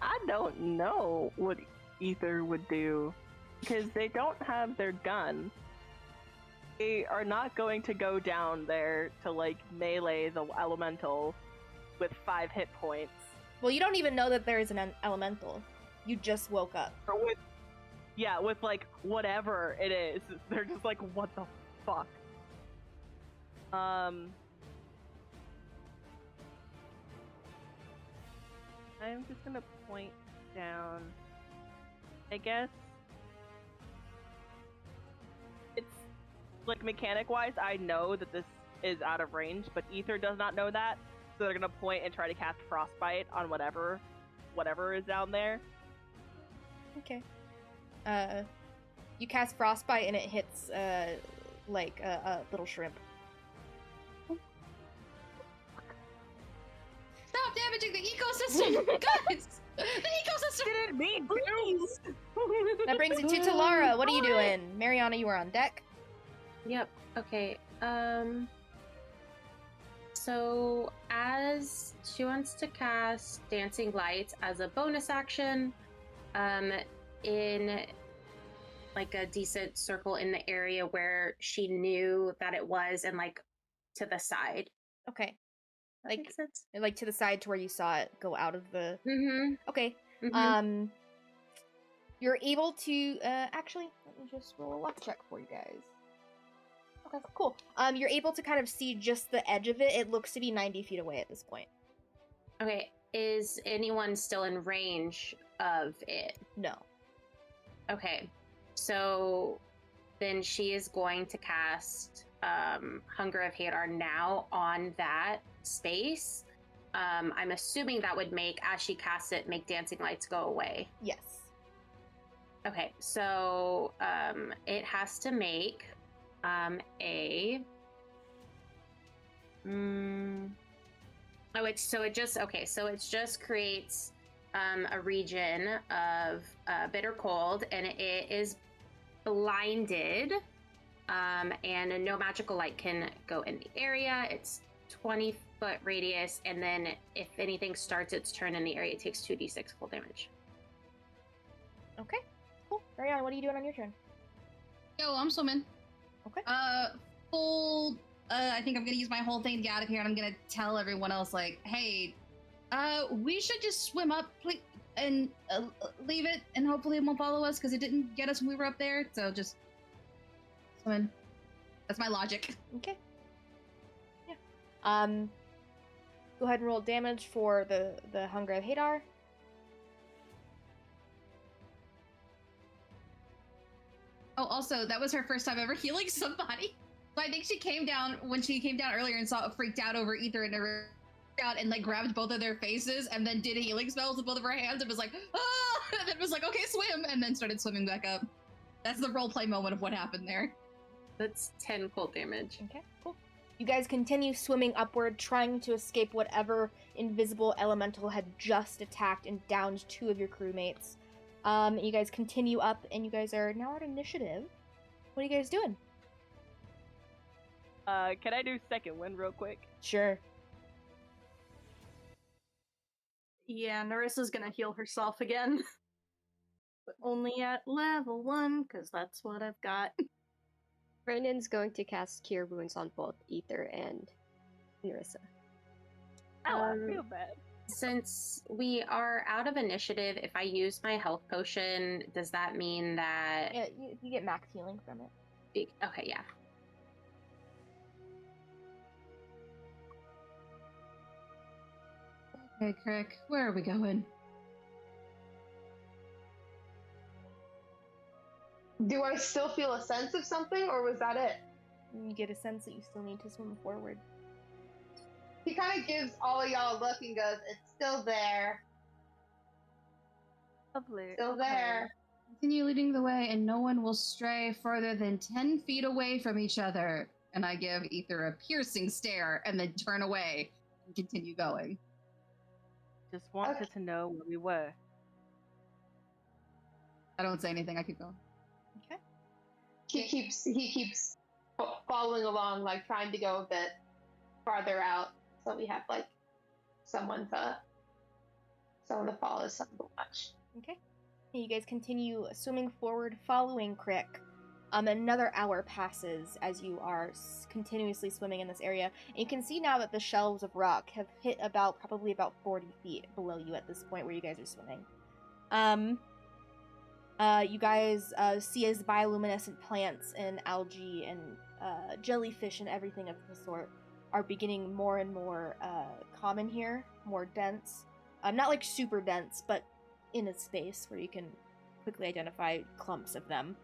I don't know what Ether would do because they don't have their gun. They are not going to go down there to like melee the elemental with 5 hit points. Well, you don't even know that there is an elemental. You just woke up. Or with like whatever it is. They're just like, what the fuck? I'm just gonna point down. I guess it's like mechanic-wise, I know that this is out of range, but Ether does not know that, so they're gonna point and try to cast Frostbite on whatever is down there. Okay. You cast Frostbite and it hits like a little shrimp. Stop damaging the ecosystem, guys! The ecosystem. Didn't mean to. That brings it to Talara. What are you doing? Mariana, you are on deck. Yep. Okay. So as she wants to cast Dancing Lights as a bonus action, in like a decent circle in the area where she knew that it was, and like to the side. Okay. That makes sense. Like to the side to where you saw it go out of the. Mm-hmm. Okay. Mm-hmm. You're able to actually let me just roll a luck check for you guys. Okay, cool. You're able to kind of see just the edge of it. It looks to be 90 feet away at this point. Okay. Is anyone still in range of it? No. Okay. So then she is going to cast Hunger of Hadar now on that space. I'm assuming that would make, as she casts it, make Dancing Lights go away. Yes. Okay, so it has to make a. So it just creates a region of bitter cold, and it is blinded, and no magical light can go in the area. It's 20-foot radius, and then if anything starts its turn in the area, it takes 2d6 full damage. Okay, cool. Mariana, what are you doing on your turn? Yo, I'm swimming. Okay. Full. I think I'm gonna use my whole thing to get out of here, and I'm gonna tell everyone else, like, hey, we should just swim up, and leave it, and hopefully it won't follow us, because it didn't get us when we were up there, so just swim. That's my logic. Okay. Yeah. Go ahead and roll damage for the Hunger of Hadar. Oh, also, that was her first time ever healing somebody. So I think she came down, when she came down earlier and saw freaked out over Ether and never out and like grabbed both of their faces and then did healing spells with both of her hands and was like, ah! And then was like, okay, swim, and then started swimming back up. That's the roleplay moment of what happened there. That's 10 cold damage. Okay, cool. You guys continue swimming upward, trying to escape whatever invisible elemental had just attacked and downed 2 of your crewmates. You guys continue up, and you guys are now at initiative. What are you guys doing? Can I do second wind real quick? Sure. Yeah, Narissa's gonna heal herself again. But only at level 1, because that's what I've got. Brandon's going to cast Cure Wounds on both Ether and Narissa. Oh, I feel bad. Since we are out of initiative, if I use my health potion, does that mean that... Yeah, you get max healing from it. Okay, yeah. Okay, Crick, where are we going? Do I still feel a sense of something, or was that it? You get a sense that you still need to swim forward. He kind of gives all of y'all a look and goes, "It's still there. Lovely. Still there." Continue leading the way, and no one will stray further than 10 feet away from each other. And I give Ether a piercing stare and then turn away and continue going. Just wanted to know where we were. I don't say anything, I keep going. Okay. He keeps following along, like trying to go a bit farther out, so we have like someone to follow, someone to watch. Okay. You guys continue swimming forward, following Crick. Another hour passes as you are continuously swimming in this area. And you can see now that the shelves of rock have hit probably about 40 feet below you at this point where you guys are swimming. You guys see as bioluminescent plants and algae and jellyfish and everything of the sort are beginning more and more common here, more dense. Not like super dense, but in a space where you can quickly identify clumps of them.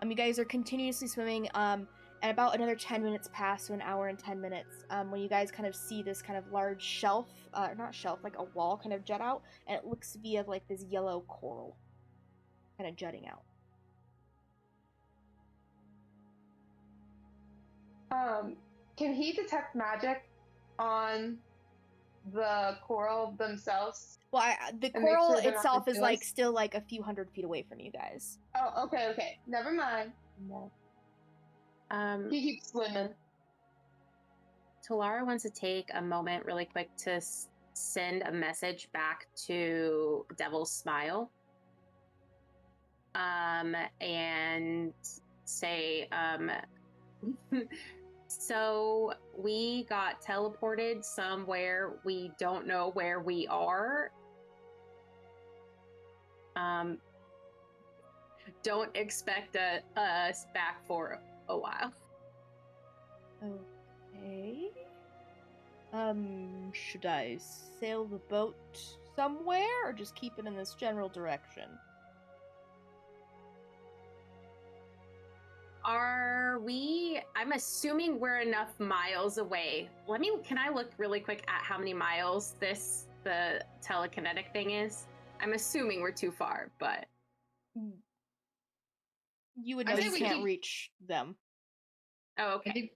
You guys are continuously swimming, and about another 10 minutes pass to an hour and 10 minutes, when you guys kind of see this kind of large shelf, not shelf, like a wall kind of jut out, and it looks to be of like this yellow coral kind of jutting out. Can he detect magic on the coral themselves? Well, the And make coral sure they're not itself is like ridiculous? still like a few hundred feet away from you guys. Oh, okay. Never mind. He keeps swimming. Talara wants to take a moment really quick to send a message back to Devil's Smile. And say, so we got teleported somewhere. We don't know where we are. Don't expect us back for a while. Okay. Should I sail the boat somewhere or just keep it in this general direction? Are we? I'm assuming we're enough miles away. Can I look really quick at how many miles the telekinetic thing is? I'm assuming we're too far, but you would know you can't reach them. Oh, okay. I think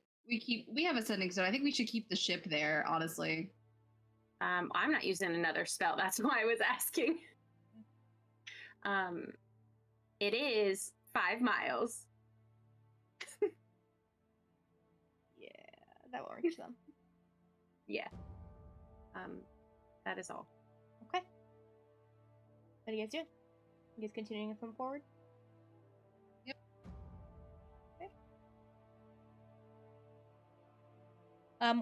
we have a sending zone. I think we should keep the ship there, honestly. I'm not using another spell. That's why I was asking. It is 5 miles. Yeah, that won't reach them. Yeah. That is all. Okay. What are you guys doing? You guys continuing to swim forward? Yep. Okay.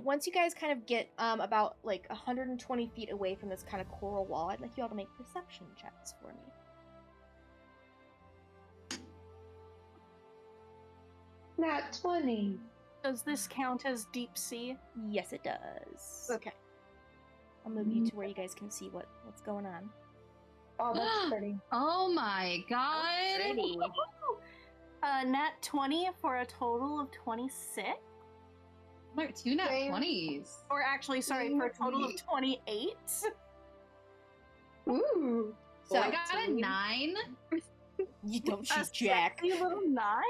Once you guys kind of get about like 120 feet away from this kind of coral wall, I'd like you all to make perception checks for me. Nat 20. Does this count as deep sea? Yes, it does. Okay. I'll move you to where you guys can see what's going on. Oh, that's pretty. Oh my god! Pretty. Nat 20 for a total of 26. Like 2 nat Same. 20s. Or actually, sorry, for a total of 28. Ooh. So I got a 9. You don't A cheat, Jack. sexy little 9?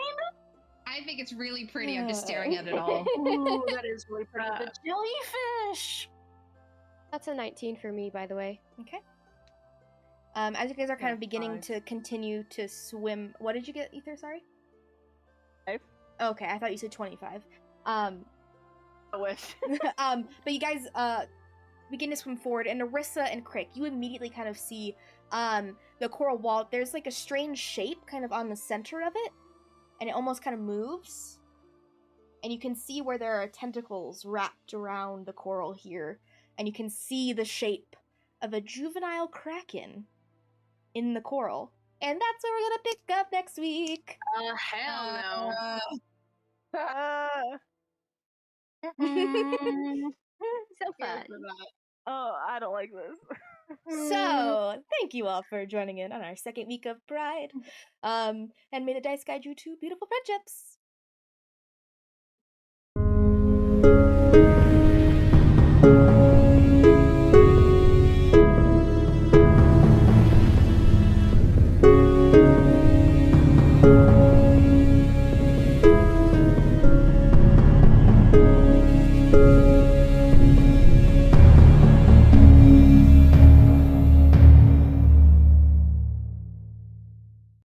I think it's really pretty. I'm just staring at it all. Ooh, that is really pretty. The jellyfish! That's a 19 for me, by the way. Okay. As you guys are kind of beginning 5. to continue to swim, what did you get, Ether? Sorry. 5. Okay, I thought you said 25. I wish. But you guys begin to swim forward, and Narissa and Crick, you immediately kind of see the coral wall. There's like a strange shape kind of on the center of it, and it almost kind of moves. And you can see where there are tentacles wrapped around the coral here, and you can see the shape of a juvenile kraken in the coral. And that's where we're gonna pick up next week. Hell no. So fun. Oh, I don't like this. So, thank you all for joining in on our second week of Pride. And may the dice guide you to beautiful friendships.